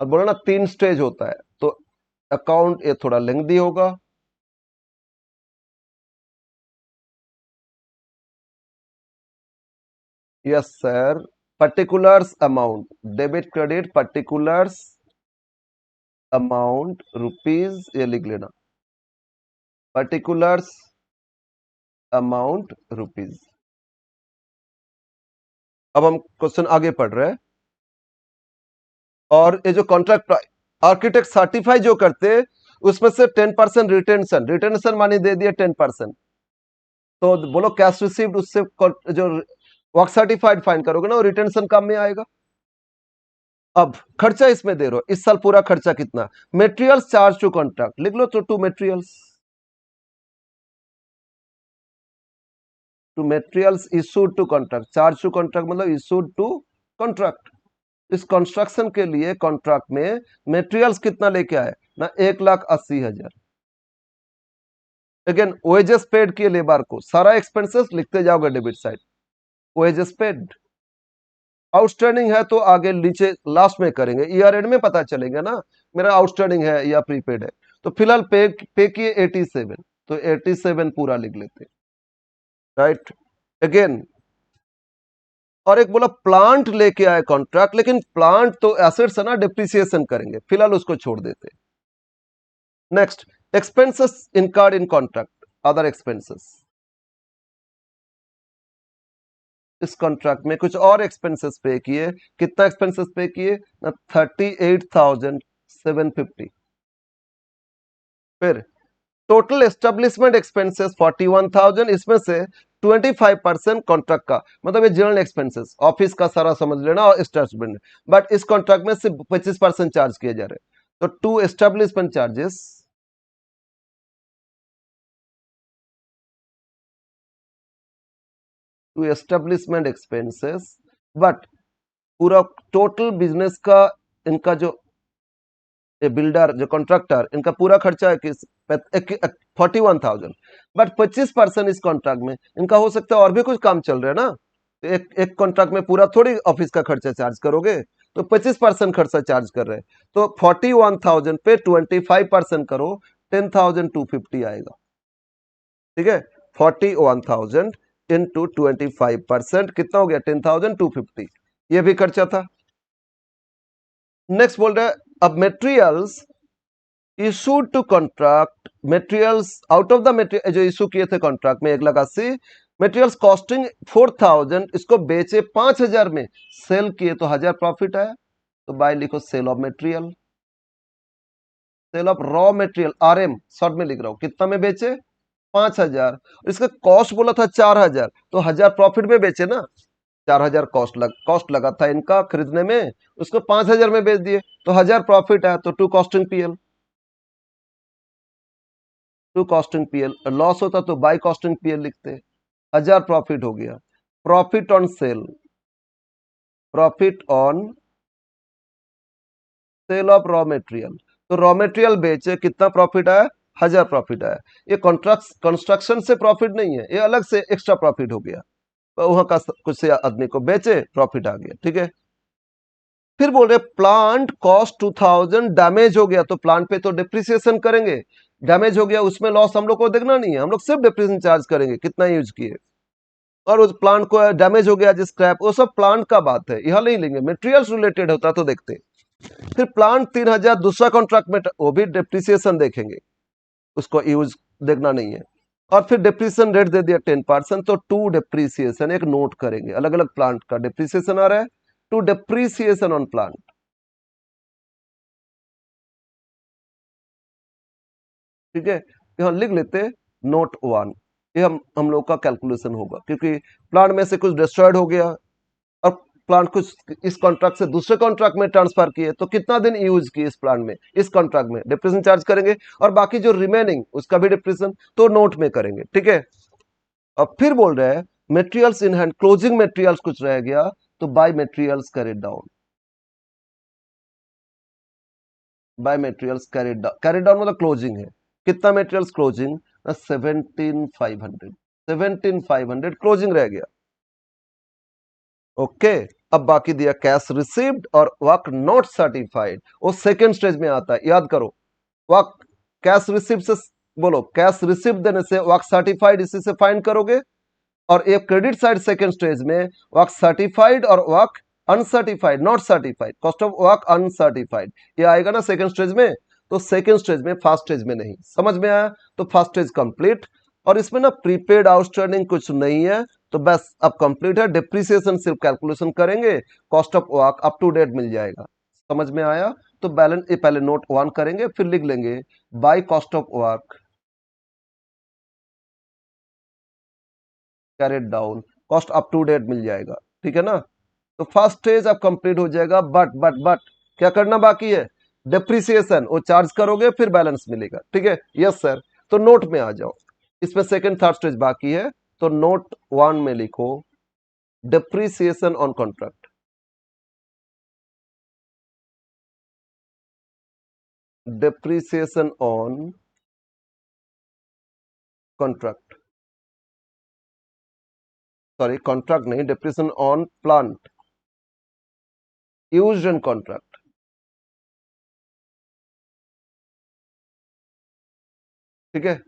और बोला ना 3 स्टेज होता है, तो अकाउंट ये थोड़ा लेंथी होगा। Yes sir. Particulars amount, debit credit particulars amount rupees, ये लिख लेना, पर्टिकुलर्स अमाउंट रुपीज। अब हम क्वेश्चन आगे पढ़ रहे हैं। और ये जो कॉन्ट्रैक्ट आर्किटेक्ट सर्टिफाई जो करते उसमें से 10% रिटेंशन मानी दे दिए 10%। तो बोलो कैश रिसीव्ड उससे जो वर्क सर्टिफाइड फाइन करोगे ना वो रिटेंशन कम में आएगा। अब खर्चा इसमें दे रहे हो, इस साल पूरा खर्चा कितना? मेटेरियल्स चार्ज टू कॉन्ट्रैक्ट लिख लो, तो to materials issued to contract, charge to contract मतलब इशूड टू कॉन्ट्रैक्ट। इस कंस्ट्रक्शन के लिए कॉन्ट्रैक्ट में मेटेरियल्स कितना लेके आए ना? 1,80,000। अगेन वेजेस पेड किए लेबर को, सारा एक्सपेंसेस लिखते जाओगे debit side, wages paid. Outstanding है तो आगे नीचे लास्ट में करेंगे, ईयर एंड में पता चलेगा ना मेरा आउटस्टैंडिंग है या प्रीपेड है। तो फिलहाल पे किए 87, तो 87 पूरा लिख लेते। राइट? अगेन, और एक बोला प्लांट लेके आए कॉन्ट्रैक्ट, लेकिन प्लांट तो एसेट्स है ना, डिप्रिसिएशन करेंगे, फिलहाल उसको छोड़ देते। Next, expenses incurred in contract, other expenses. इस कॉन्ट्रैक्ट में कुछ और एक्सपेंसेस पे किए, कितना एक्सपेंसेस पे किए ना, 38,750। फिर टोटल एस्टेब्लिशमेंट एक्सपेंसेस 41,000, इसमें से 25% कॉन्ट्रैक्ट का, मतलब ये जनरल एक्सपेंसेस ऑफिस का सारा समझ लेना और एस्टेब्लिशमेंट, बट इस कॉन्ट्रैक्ट में सिर्फ 25% चार्ज किए जा रहे हैं। तो to establishment charges, to establishment expenses, but पूरा टोटल बिजनेस का, इनका जो बिल्डर जो कॉन्ट्रैक्टर, इनका पूरा खर्चा है कि 41,000, बट 25% इस कॉन्ट्रैक्ट में इनका हो सकता है और भी कुछ काम चल रहा है ना, तो एक कॉन्ट्रैक्ट में पूरा थोड़ी ऑफिस का खर्चा चार्ज करोगे, तो 25% खर्चा चार्ज कर रहे हैं। तो 41,000 पे 25% करो, 10,250 आएगा। ठीक है, 41,000 इंटू 25% कितना हो गया, 10,250। ये भी खर्चा था। नेक्स्ट बोल रहे हैं, अब materials issued to contract, materials out of the material जो इशू किए थे कॉन्ट्रैक्ट में 1,80,000, मेटेरियल्स कॉस्टिंग 4,000, इसको बेचे 5,000 में, सेल किए तो 1,000 प्रॉफिट आया, तो बाय लिखो sale of material, sale of raw material, RM short में लिख रहा हूं, कितना में बेचे, 5,000। इसका कॉस्ट बोला था 4,000, तो 1,000 प्रॉफिट में बेचे ना, 4,000 कॉस्ट लगा था इनका खरीदने में, उसको 5,000 में बेच दिए, तो 1,000 प्रॉफिट आया, तो to costing PL, to costing PL. Loss होता तो बाय कॉस्टिंग पीएल लिखते। 1,000 प्रॉफिट हो गया, profit on cell, profit on sale of raw material, तो रॉ मटेरियल बेचे, कितना प्रॉफिट आया, 1,000 प्रॉफिट आया। ये कंस्ट्रक्शन से प्रॉफिट नहीं है, ये अलग से एक्स्ट्रा प्रॉफिट हो गया, तो वहां का कुछ से आदमी को बेचे, प्रॉफिट आ गया। ठीक है, फिर बोल रहे प्लांट कॉस्ट 2,000, डैमेज हो गया तो प्लांट पे तो डिप्रिसिएशन करेंगे, डैमेज हो गया उसमें लॉस हम लोग को देखना नहीं है, हम लोग सिर्फ डिप्रिसिएशन चार्ज करेंगे, कितना यूज किए, और उस प्लांट को डैमेज हो गया जिस स्क्रैप, वो सब प्लांट का बात है, यहां नहीं लेंगे, मटेरियल्स रिलेटेड होता तो देखते। फिर प्लांट 3,000 दूसरा कॉन्ट्रैक्ट में, वो भी डिप्रिसिएशन देखेंगे, उसको यूज देखना नहीं है। और फिर डिप्रिसिएशन रेट दे दिया 10%, तो टू डिप्रिसिएशन एक नोट करेंगे, अलग अलग प्लांट का डिप्रिसिएशन आ रहा है, टू डिप्रिसिएशन ऑन प्लांट। ठीक है, यहां लिख लेते नोट 1, ये हम लोग का कैलकुलेशन होगा, क्योंकि प्लांट में से कुछ डिस्ट्रॉयड हो गया और प्लांट कुछ इस कॉन्ट्रैक्ट से दूसरे कॉन्ट्रैक्ट में ट्रांसफर किए, तो कितना दिन यूज किए इस प्लांट में, इस कॉन्ट्रैक्ट में डिप्रेशन चार्ज करेंगे, और बाकी जो रिमेनिंग उसका भी डिप्रेशन तो नोट में करेंगे। ठीक है, और फिर बोल रहे हैं materials in hand, closing materials कुछ रह गया, तो by materials carried down, by materials carried down मतलब क्लोजिंग है, कितना मेटेरियल्स क्लोजिंग, 17,500, 17,500 क्लोजिंग रह गया। ओके, अब बाकी दिया कैश रिसीव्ड और वर्क नॉट सर्टिफाइड, वो सेकेंड स्टेज में आता है, याद करो, वर्क कैश रिसीव से, बोलो कैश रिसीव देने से वर्क सर्टिफाइड, इसी से फाइंड करोगे, और एक क्रेडिट साइड सेकेंड स्टेज में वर्क सर्टिफाइड और work uncertified, not certified, cost of work uncertified, ये आएगा ना सेकेंड स्टेज में, तो सेकेंड स्टेज में, फर्स्ट स्टेज में नहीं। समझ में आया, तो फर्स्ट स्टेज कंप्लीट, और इसमें ना प्रीपेड आउटस्टैंडिंग कुछ नहीं है, तो बस अब कंप्लीट है, डिप्रिसिएशन सिर्फ कैलकुलेशन करेंगे, cost of work up to date मिल जाएगा। समझ में आया, तो बैलेंस ये पहले नोट 1 करेंगे, फिर लिख लेंगे by cost of work carried down, cost up to date मिल जाएगा। ठीक है ना, तो फर्स्ट स्टेज अब कंप्लीट हो जाएगा, बट क्या करना बाकी है, डिप्रिसिएशन वो चार्ज करोगे, फिर बैलेंस मिलेगा। ठीक है, यस सर, तो नोट में आ जाओ, इसमें सेकंड थर्ड स्टेज बाकी है, तो नोट 1 में लिखो depreciation on contract, depreciation on contract, sorry contract नहीं, depreciation on plant used in contract. ठीक है,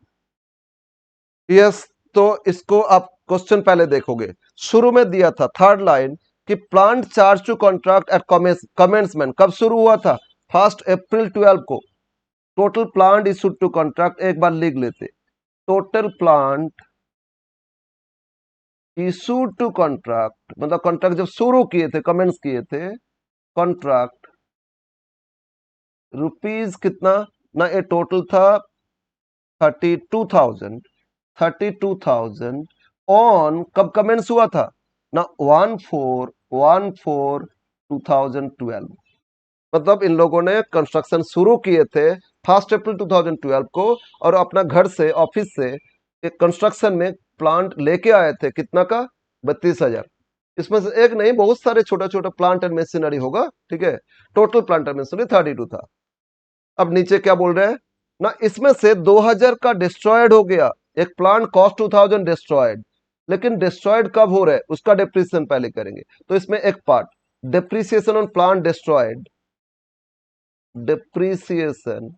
यस, तो इसको आप क्वेश्चन पहले देखोगे, शुरू में दिया था थर्ड लाइन कि plant charge to contract at commencement कब शुरू हुआ था? 1 अप्रैल 12 को। Total plant issued to contract, एक बार लिख लेते, total plant issued to contract मतलब कॉन्ट्रैक्ट जब शुरू किए थे, कमेंट्स किए थे, कॉन्ट्रैक्ट रुपीज कितना ना, ये टोटल था 32,000 ऑन कब कमेंट्स हुआ था ना, 14/4/2012। मतलब इन लोगों ने कंस्ट्रक्शन शुरू किए थे 1 अप्रैल 2012 को, और अपना घर से, ऑफिस से एक कंस्ट्रक्शन में प्लांट लेके आए थे, कितना का? 32,000। इसमें से एक नहीं, बहुत सारे छोटा छोटा प्लांट एंड मशीनरी होगा, ठीक है। टोटल प्लांट एंड मशीनरी 32 था। अब नीचे क्या बोल रहे हैं ना, इसमें से 2000 का डिस्ट्रॉयड हो गया, एक प्लांट कॉस्ट 2000 डिस्ट्रॉयड, लेकिन डिस्ट्रॉयड कब हो रहा है उसका डिप्रिसिएशन पहले करेंगे। तो इसमें एक part depreciation on plant destroyed, depreciation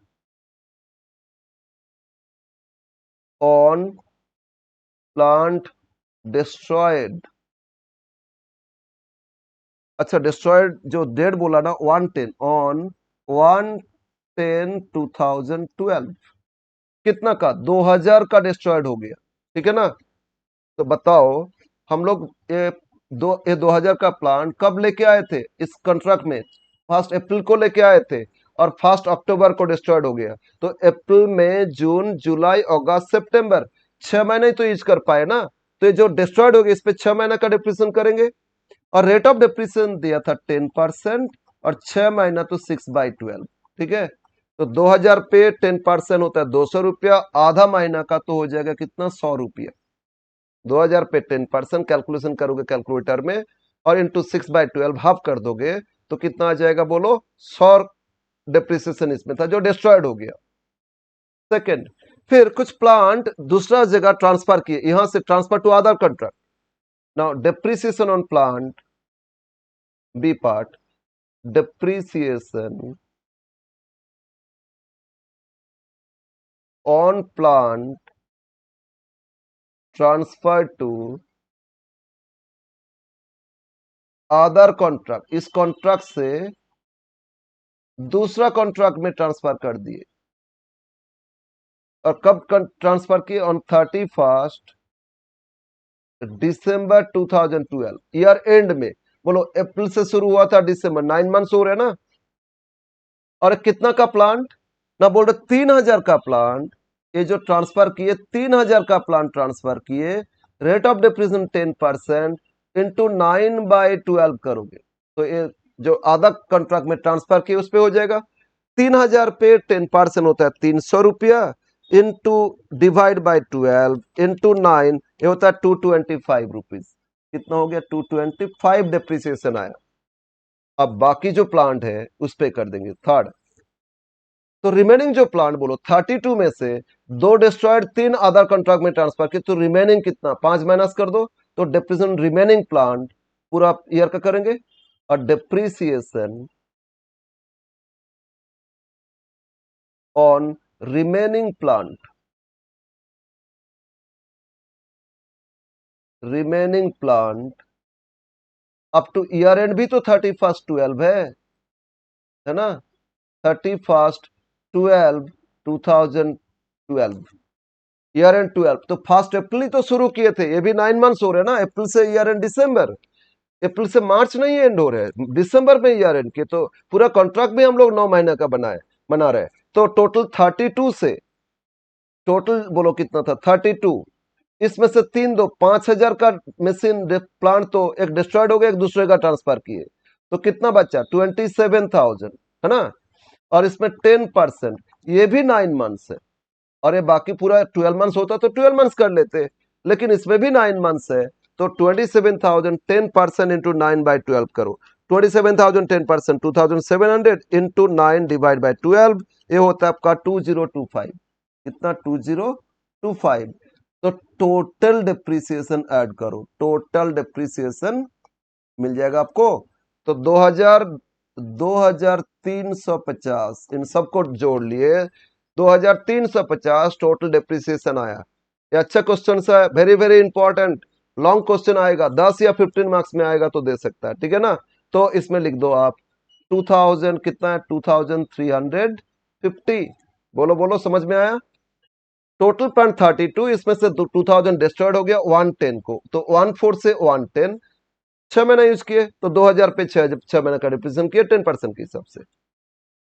on plant destroyed। अच्छा, डिस्ट्रॉयड जो डेट बोला ना 110 ऑन 1/10/2012, कितना का? 2000 का डिस्ट्रॉयड हो गया, ठीक है ना। तो बताओ हम लोग ये 2000 का प्लांट कब लेके आए थे इस कॉन्ट्रैक्ट में? 1 अप्रैल को लेके आए थे, और 1 अक्टूबर को डिस्ट्रॉयड हो गया। तो अप्रैल, मई, जून, जुलाई, अगस्त, सितंबर, 6 महीने ही तो यूज कर पाए ना। तो ये जो डिस्ट्रॉयड हो गया, इस पे 6 महीने का डिप्रिसिएशन करेंगे, और रेट ऑफ डिप्रिसिएशन दिया था 10%, और 6 महीना तो 6/12, ठीक है। तो 2000 पे 10% होता है 200 रुपया, आधा महीना का तो हो जाएगा कितना? 100 रुपया। 2000 पे 10% कैलकुलेशन करोगे कैलकुलेटर में, और इंटू 6/12 हाफ कर दोगे, तो कितना आ जाएगा बोलो? 100 डिप्रिसिएशन इसमें था जो डिस्ट्रॉयड हो गया। सेकंड, फिर कुछ प्लांट दूसरा जगह ट्रांसफर किए, यहां से transfer to other contract. Now depreciation on plant, B part, depreciation on plant transferred to other contract, इस कॉन्ट्रैक्ट से दूसरा कॉन्ट्रैक्ट में ट्रांसफर कर दिए, और कब ट्रांसफर किए? ऑन 31 दिसंबर 2012, ईयर एंड में। बोलो, अप्रैल से शुरू हुआ था, दिसंबर, 9 मंथ्स हो रहे ना। और कितना का प्लांट ना, बोल रहे 3000 का प्लांट, ये जो ट्रांसफर किए 3000 का प्लांट ट्रांसफर किए, रेट ऑफ डिप्रिसिएशन 10% इंटू 9/12 करोगे, तो ये जो आधा कॉन्ट्रैक्ट में ट्रांसफर किए उस पे हो जाएगा। 3000 पे 10% होता है 300 रुपया, इंटू डिवाइड बाई 12 इंटू 9, ये होता है 225 रुपीज। कितना हो गया? 225 डिप्रिसिएशन आया। अब बाकी जो प्लांट है उस पे कर देंगे थर्ड। तो रिमेनिंग जो प्लांट बोलो 32 में से 2 डिस्ट्रॉयड, 3 अदर कॉन्ट्रैक्ट में ट्रांसफर किए, तो रिमेनिंग कितना? 5 माइनस कर दो, तो डिप्रिसिएशन रिमेनिंग प्लांट पूरा ईयर का करेंगे, और depreciation on remaining plant, remaining plant up two year and भी तो 31/12 है ना। 31/12/2012, ईयर एंड 12, तो 1 अप्रैल ही तो शुरू किए थे, ये भी 9 मंथ्स हो रहे हैं ना, अप्रैल से ईयर एंड दिसंबर, अप्रैल से मार्च नहीं एंड हो रहे हैं, दिसंबर में ईयर एंड के, तो पूरा कॉन्ट्रैक्ट भी हम लोग 9 महीने का बना रहे हैं। तो टोटल 32 से, टोटल बोलो कितना था? 32, इसमें से 3 दो 5000 का मशीन प्लांट तो एक डिस्ट्रॉयड हो गया, एक दूसरे का ट्रांसफर किए, तो कितना बचा? 27,000, है ना। और इसमें 10%, ये भी 9 मंथ्स है, और ये बाकी पूरा 12 मंथ्स होता तो 12 मंथ्स कर लेते, लेकिन इसमें भी 9 मंथ्स है। तो 27,000 10% इंटू 9/12 करो, 27,000 10% 2700 इंटू 9 डिवाइड बाई 12, ये होता है आपका 2025। कितना? 2025। तो टोटल डिप्रिसिएशन ऐड करो, टोटल डिप्रिसिएशन मिल जाएगा आपको। तो 2350 इन सबको जोड़ लिए, 2350 टोटल डिप्रिसिएशन आया। ये अच्छा क्वेश्चन है, very very important, long question आएगा, 10 या 15 मार्क्स में आएगा तो दे सकता है, ठीक है ना। तो इसमें लिख दो आप 2000 कितना है, 2350। बोलो बोलो, समझ में आया। टोटल प्लांट 32, इसमें से 2000 डिस्ट्रॉयड हो गया 110 को, तो 14 से 110 6 महीने यूज किए, तो 2000 पे 6 महीने का डिप्रिसिएशन किए 10% के हिसाब से।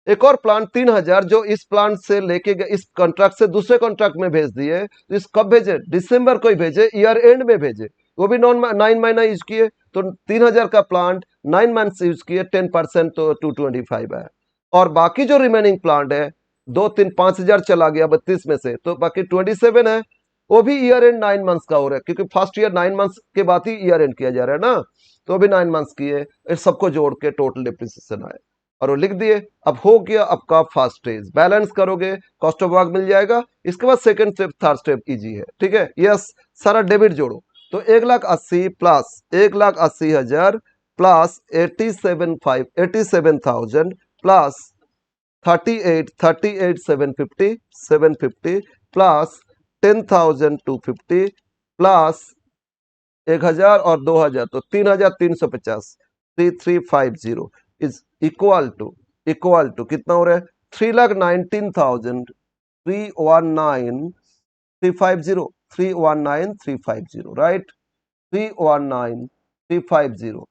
एक और प्लांट 3000 जो इस प्लांट से लेके गए, इस कॉन्ट्रैक्ट से दूसरे कॉन्ट्रैक्ट में भेज दिए, तो इस कब भेजे, दिसंबर को ही भेजे, ईयर एंड में भेजे, वो भी 9 महीना यूज किए, तो 3000 का प्लांट 9 मंथ यूज किए, 10% तो 225 है। और बाकी जो रिमेनिंग प्लांट है 2 3 5 हजार चला गया 32 में से, तो बाकी 27 है, वो भी ईयर एंड 9 मंथ्स का हो रहा है, क्योंकि फर्स्ट ईयर 9 मंथ्स के बाद ही ईयर एंड किया जा रहा है ना, तो भी 9 मंथ्स किए, इस सबको जोड़ के टोटल डिप्रिसिएशन आए और वो लिख दिए। अब हो गया आपका फर्स्ट स्टेज, बैलेंस करोगे कॉस्ट ऑफ वर्क मिल जाएगा, इसके बाद second step third step easy है, ठीक है। यस, सारा डेबिट जोड़ो, तो 1,80,000 plus 1,80,000 plus 87,000 plus 38,750 plus 10,250 plus 1,000 और 2,000, तो 3,350, 3,350 इज इक्वल टू कितना हो रहा है, 3,19,350, 319,350, राइट, 319,350।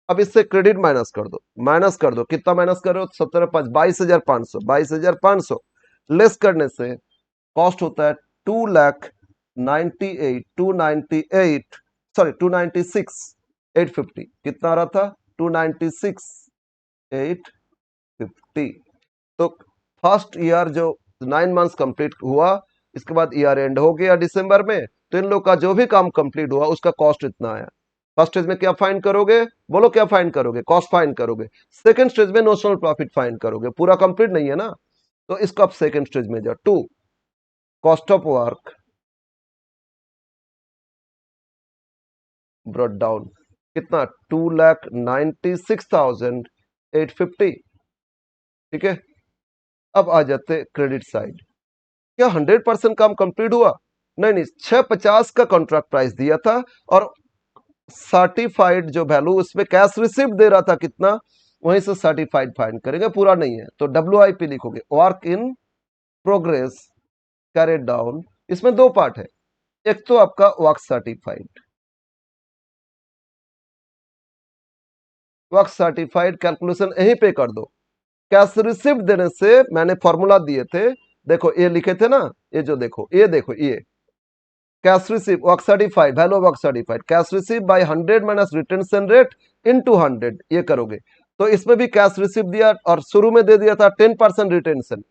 अब इससे क्रेडिट माइनस कर दो, कितना माइनस करो, 17,500, 22,500 लेस करने से कॉस्ट होता है 296,850, कितना आ रहा था, 296,850। तो फर्स्ट ईयर जो 9 मंथ्स कंप्लीट हुआ, इसके बाद ईयर एंड हो गया दिसंबर में, तो इन लोग का जो भी काम कंप्लीट हुआ उसका कॉस्ट इतना आया। फर्स्ट स्टेज में क्या फाइंड करोगे, बोलो क्या फाइंड करोगे, कॉस्ट फाइंड करोगे। सेकंड स्टेज में नोशनल प्रॉफिट फाइंड करोगे, पूरा कंप्लीट नहीं है ना, तो इसको आप सेकंड स्टेज में जाओ। 2 cost of work brought down, कितना, 2,96,850, ठीक है। अब आ जाते क्रेडिट साइड, क्या 100% काम कंप्लीट हुआ, नहीं नहीं, 650 का कॉन्ट्रैक्ट प्राइस दिया था और सर्टिफाइड जो वैल्यू उसमें कैश रिसिप्ट दे रहा था कितना, वहीं से सर्टिफाइड फाइंड करेंगे, पूरा नहीं है तो WIP लिखोगे, work in progress carried down. इसमें 2 पार्ट है, एक तो आपका वर्क सर्टिफाइड कैलकुलेशन यहीं पे कर दो। कैश रिसिप्ट देने से मैंने फॉर्मूला दिए थे, देखो ये लिखे थे ना, ये जो देखो ये cash receive work certified, value work certified, cash receive bye 100 minus retention rate into 100, ये करोगे। तो इसमें भी कैश रिसीव दिया और शुरू में दे दिया था 10% रिटेंशन,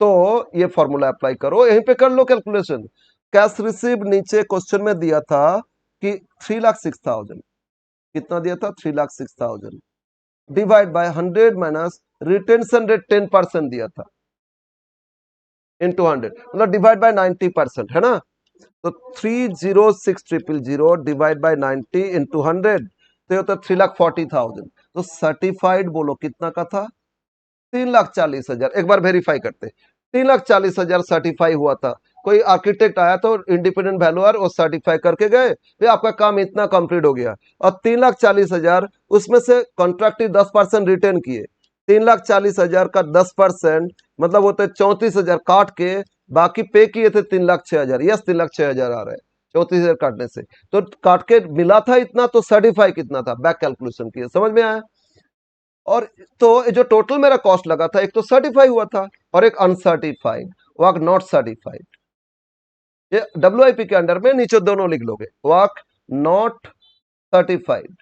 तो ये फॉर्मूला अप्लाई करो, यहीं पे कर लो कैलकुलेशन। कैश रिसीव नीचे क्वेश्चन में दिया था कि 3,06,000, कितना दिया था, 3,06,000 divide by 100 minus retention rate 10% दिया था इनटू 100, मतलब डिवाइड बाय 90%, है ना। तो 306,000 डिवाइड बाय 90 इंटू 100, तो होता 3,40,000। तो सर्टिफाइड बोलो कितना का था, 3,40,000। एक बार वेरीफाई करते, 3,40,000 सर्टिफाई हुआ था, कोई आर्किटेक्ट आया तो इंडिपेंडेंट वैल्यूअर वो सर्टिफाई करके गए, फिर आपका काम इतना कंप्लीट हो गया। और 3,40,000 उसमें से कॉन्ट्रैक्टिव 10% रिटर्न किए, 3,40,000 का 10% मतलब होता है 34,000, काट के बाकी पे किए थे 3,06,000। यस, 3,06,000 आ रहा है 34,000 काटने से, तो काट के मिला था इतना, तो सर्टिफाई कितना था, बैक कैलकुलेशन किए, समझ में आया। और तो जो टोटल मेरा कॉस्ट लगा था, एक तो सर्टिफाई हुआ था और एक अनसर्टिफाइड, वर्क नॉट सर्टिफाइड। ये WIP के अंडर में नीचे दोनों लिख लोगे, वर्क नॉट सर्टिफाइड।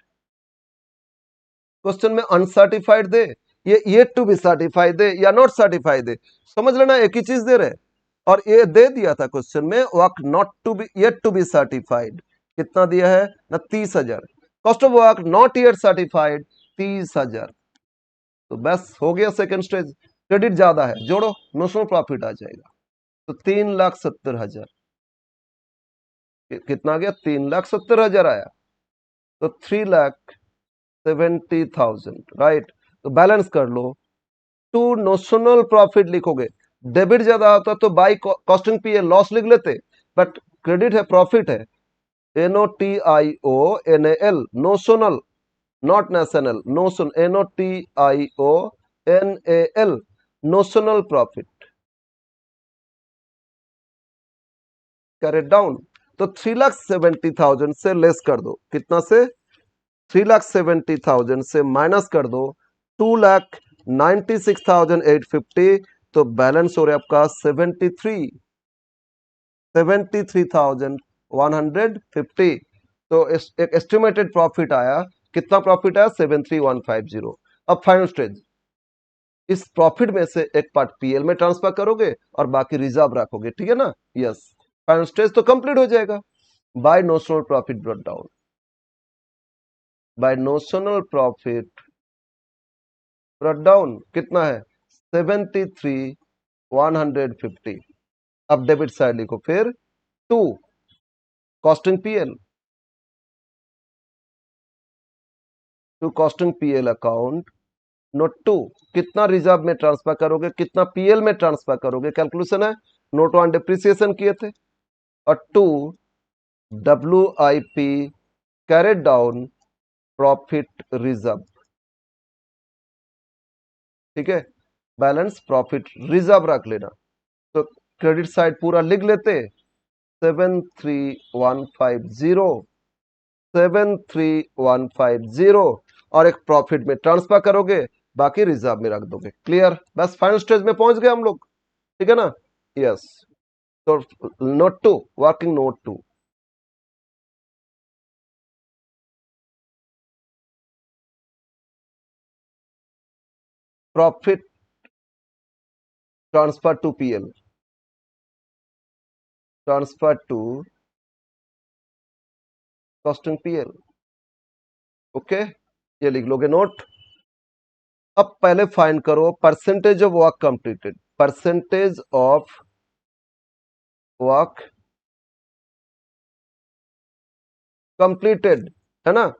क्वेश्चन में अनसर्टिफाइड दे, ये येट टू बी सर्टिफाइड दे या नॉट सर्टिफाइड दे, समझ लेना एक ही चीज दे रहे। और ये दे दिया था क्वेश्चन में work not to be yet to be certified, कितना दिया है ना, 30,000। Cost of work not yet certified 30,000। तो बस हो गया सेकंड स्टेज, क्रेडिट ज्यादा है, जोड़ो नोशनल प्रॉफिट आ जाएगा, तो 3,70,000, कितना आ गया, 3,70,000 आया, तो 3,70,000, राइट। तो बैलेंस कर लो, टू नोशनल प्रॉफिट लिखोगे, डेबिट ज्यादा होता तो बाई कॉस्टिंग पे लॉस लिख लेते, बट क्रेडिट है, प्रॉफिट है, NOTIONAL, notional, not national, notion, NOTIONAL, notional profit, carried down. तो 3,70,000 से लेस कर दो, कितना से, 3,70,000 से माइनस कर दो 2,96,850, तो बैलेंस हो रहा है आपका 73,150। तो एक एस्टिमेटेड प्रॉफिट आया, कितना प्रॉफिट आया, 73,150। अब फाइनल स्टेज, इस प्रॉफिट में से एक पार्ट पीएल में ट्रांसफर करोगे और बाकी रिजर्व रखोगे, ठीक है ना, यस। फाइनल स्टेज तो कंप्लीट हो जाएगा। By notional profit brought down, by notional profit brought down कितना है, 73,150। अब डेबिट साइड लिखो, फिर 2 costing PL, to costing PL account, note 2 कितना रिजर्व में ट्रांसफर करोगे, कितना पीएल में ट्रांसफर करोगे, कैलकुलेशन है, नोट 1 डिप्रिसिएशन किए थे, और 2 WIP carried down profit reserve, ठीक है, बैलेंस प्रॉफिट रिजर्व रख लेना। तो क्रेडिट साइड पूरा लिख लेते, 73,150, 73,150, और एक प्रॉफिट में ट्रांसफर करोगे, बाकी रिजर्व में रख दोगे, क्लियर, बस फाइनल स्टेज में पहुंच गए हम लोग, ठीक है ना, यस। तो note 2, working note 2, profit transfer to PL, transfer to costing PL, okay, ये लिख लोगे नोट। अब पहले फाइंड करो percentage of work completed, percentage of work completed, है ना,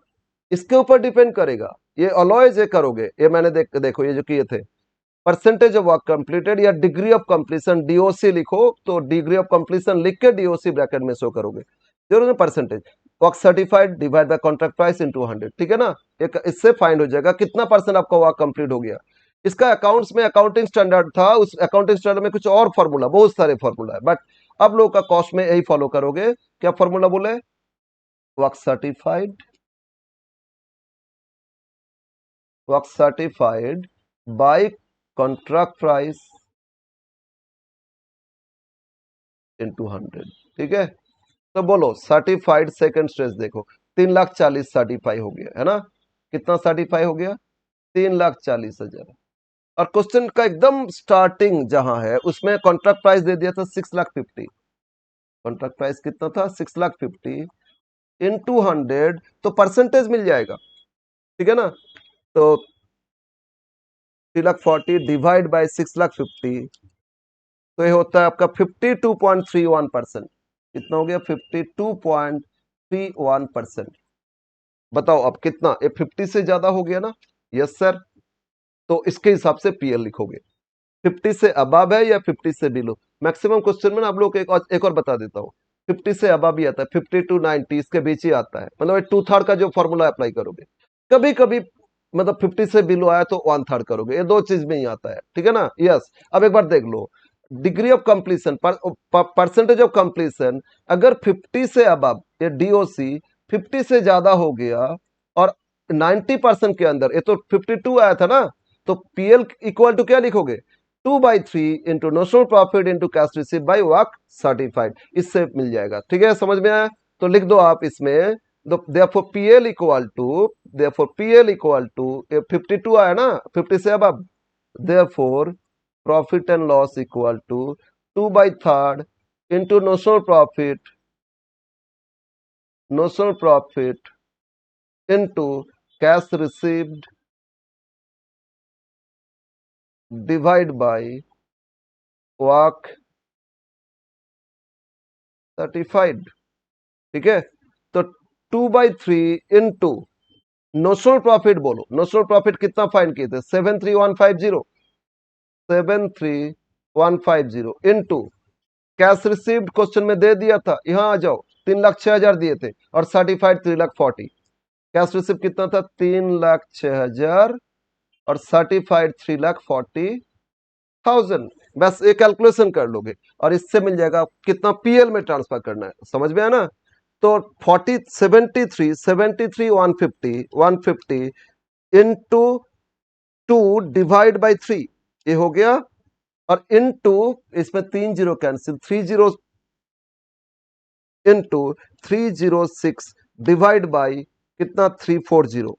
इसके ऊपर डिपेंड करेगा, ये अलॉयज ये करोगे, ये मैंने देखो ये जो किए थे, परसेंटेज ऑफ वर्क कंप्लीटेड या डिग्री ऑफ कंप्लीशन, डीओसी लिखो, तो डिग्री ऑफ कंप्लीशन लिख के डीओसी ब्रैकेट में शो करोगे, जरूर percentage, work certified divide by contract price into 100, ठीक है ना, एक इससे फाइंड हो जाएगा कितना परसेंट आपका वर्क कंप्लीट हो गया। इसका अकाउंट्स में अकाउंटिंग स्टैंडर्ड था, उस अकाउंटिंग स्टैंडर्ड में कुछ और फॉर्मूला, बहुत सारे फॉर्मूला है, बट अब लोग का कॉस्ट में यही फॉलो करोगे, क्या फॉर्मूला बोले, work certified, work certified by contract price into 100, ठीक है। तो बोलो सर्टिफाइड सेकंड स्टेज देखो, 3,40,000 सर्टिफाई हो गया, है ना, कितना सर्टिफाई हो गया, 3,40,000, और क्वेश्चन का एकदम स्टार्टिंग जहां है उसमें कॉन्ट्रैक्ट प्राइस दे दिया था 6,50,000, कॉन्ट्रैक्ट प्राइस कितना था 6,50,000 इनटू 100, तो परसेंटेज मिल जाएगा, ठीक है ना, तो 3,40,000 डिवाइड बाय 6,50,000, तो ये होता है आपका 52.31%, कितना हो गया 52.31%। बताओ अब कितना, ये 50 से ज्यादा हो गया ना, यस सर, तो इसके हिसाब से पीएल लिखोगे, 50 से अबव है या 50 से बिलो, मैक्सिमम क्वेश्चन में ना आप लोग को एक और बता देता हूँ, 50 से अबव ही आता है, 50 to 90 इसके बीच ही आता है, मतलब 2/3 का जो फॉर्मूला अप्लाई करोगे, कभी कभी मतलब 50 से बिलो आया तो 1/3 करोगे, ये दो चीज में ही आता है, ठीक है ना, यस। अब एक बार देख लो, degree of completion, percentage of completion, अगर 50 से अबव ये डीओसी 50 से ज्यादा हो गया और 90% के अंदर, ये तो 52 आया था ना, तो पीएल इक्वल टू क्या लिखोगे, 2/3 into notional profit into cash receive by work certified, इससे मिल जाएगा, ठीक है, समझ में आया, तो लिख दो आप इसमें, therefore PL equal to, therefore PL equal to, 52 आया ना 50 से अब, therefore profit and loss equal to 2/3 into notional profit into cash received divide by work certified, ठीक है, तो 2/3 इंटू नोशनल प्रॉफिट, बोलो नोशनल प्रॉफिट कितना फाइंड किए थे, 73,150, 73,150 इंटू कैश रिसीव्ड क्वेश्चन में दे दिया था, यहां आ जाओ, 3,06,000 दिए थे और सर्टिफाइड 3,40,000। कैश रिसीव कितना था? 3,06,000 और सर्टिफाइड 3,40,000। बस ये कैलकुलेशन कर लोगे और इससे मिल जाएगा कितना पीएल में ट्रांसफर करना है। समझ में आया ना? तो 73 150 इंटू 2 डिवाइड बाई 3 ये हो गया, और इनटू इसमें 3 zero cancel, 30 into 306 divide by कितना? 340।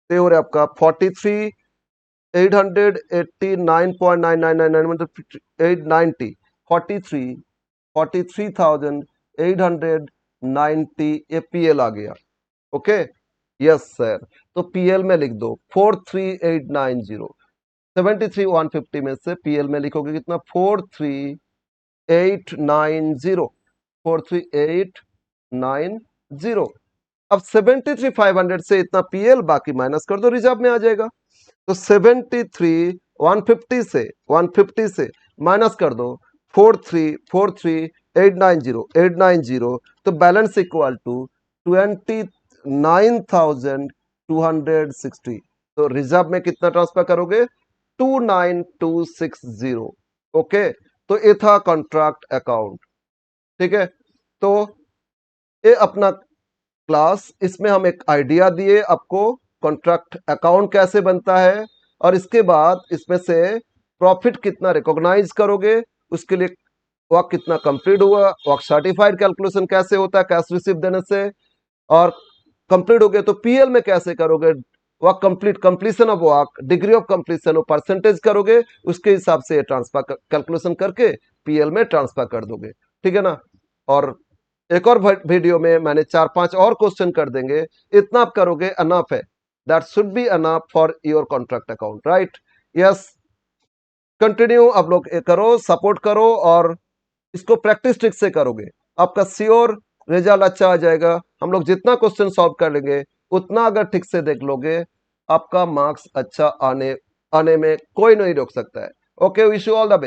तो हो रहा है आपका 43,889.9999 मतलब 890 43,890 एपीएल आ गया। Okay, yes sir. तो पीएल में लिख दो 43890। 73,150 में से पीएल में लिखोगे कितना? 43890। 43890। अब 73,500 से इतना पीएल बाकी माइनस कर दो, रिजर्व में आ जाएगा। तो 73,150 से माइनस कर दो 43,890 तो बैलेंस इक्वल टू 29,260। तो रिजर्व में कितना ट्रांसफर करोगे? 29,260। ओके, तो ये था कॉन्ट्रैक्ट अकाउंट। ठीक है, तो ये अपना क्लास, इसमें हम एक आइडिया दिए आपको कॉन्ट्रैक्ट अकाउंट कैसे बनता है, और इसके बाद इसमें से प्रॉफिट कितना रिकॉग्नाइज करोगे, उसके लिए वर्क कितना कंप्लीट हुआ, वर्क सर्टिफाइड कैलकुलेशन कैसे होता है कैश रिसिप्ट देने से, और कंप्लीट हो गया तो पीएल में कैसे करोगे, work complete, completion of work, degree of completion और परसेंटेज करोगे, उसके हिसाब से ट्रांसफर कैलकुलेशन करके पीएल में ट्रांसफर कर दोगे। ठीक है ना? और एक और वीडियो में मैंने 4-5 और क्वेश्चन कर देंगे, इतना आप करोगे अनफ है, that should be enough for your contract account. Right? Yes, continue आप लोग करो, सपोर्ट करो, और इसको प्रैक्टिस ट्रिक से करोगे, आपका श्योर रिजल्ट अच्छा आ जाएगा। हम लोग जितना क्वेश्चन सॉल्व कर लेंगे उतना अगर ठीक से देख लोगे, आपका मार्क्स अच्छा आने में कोई नहीं रोक सकता है। Okay, wish you all the best.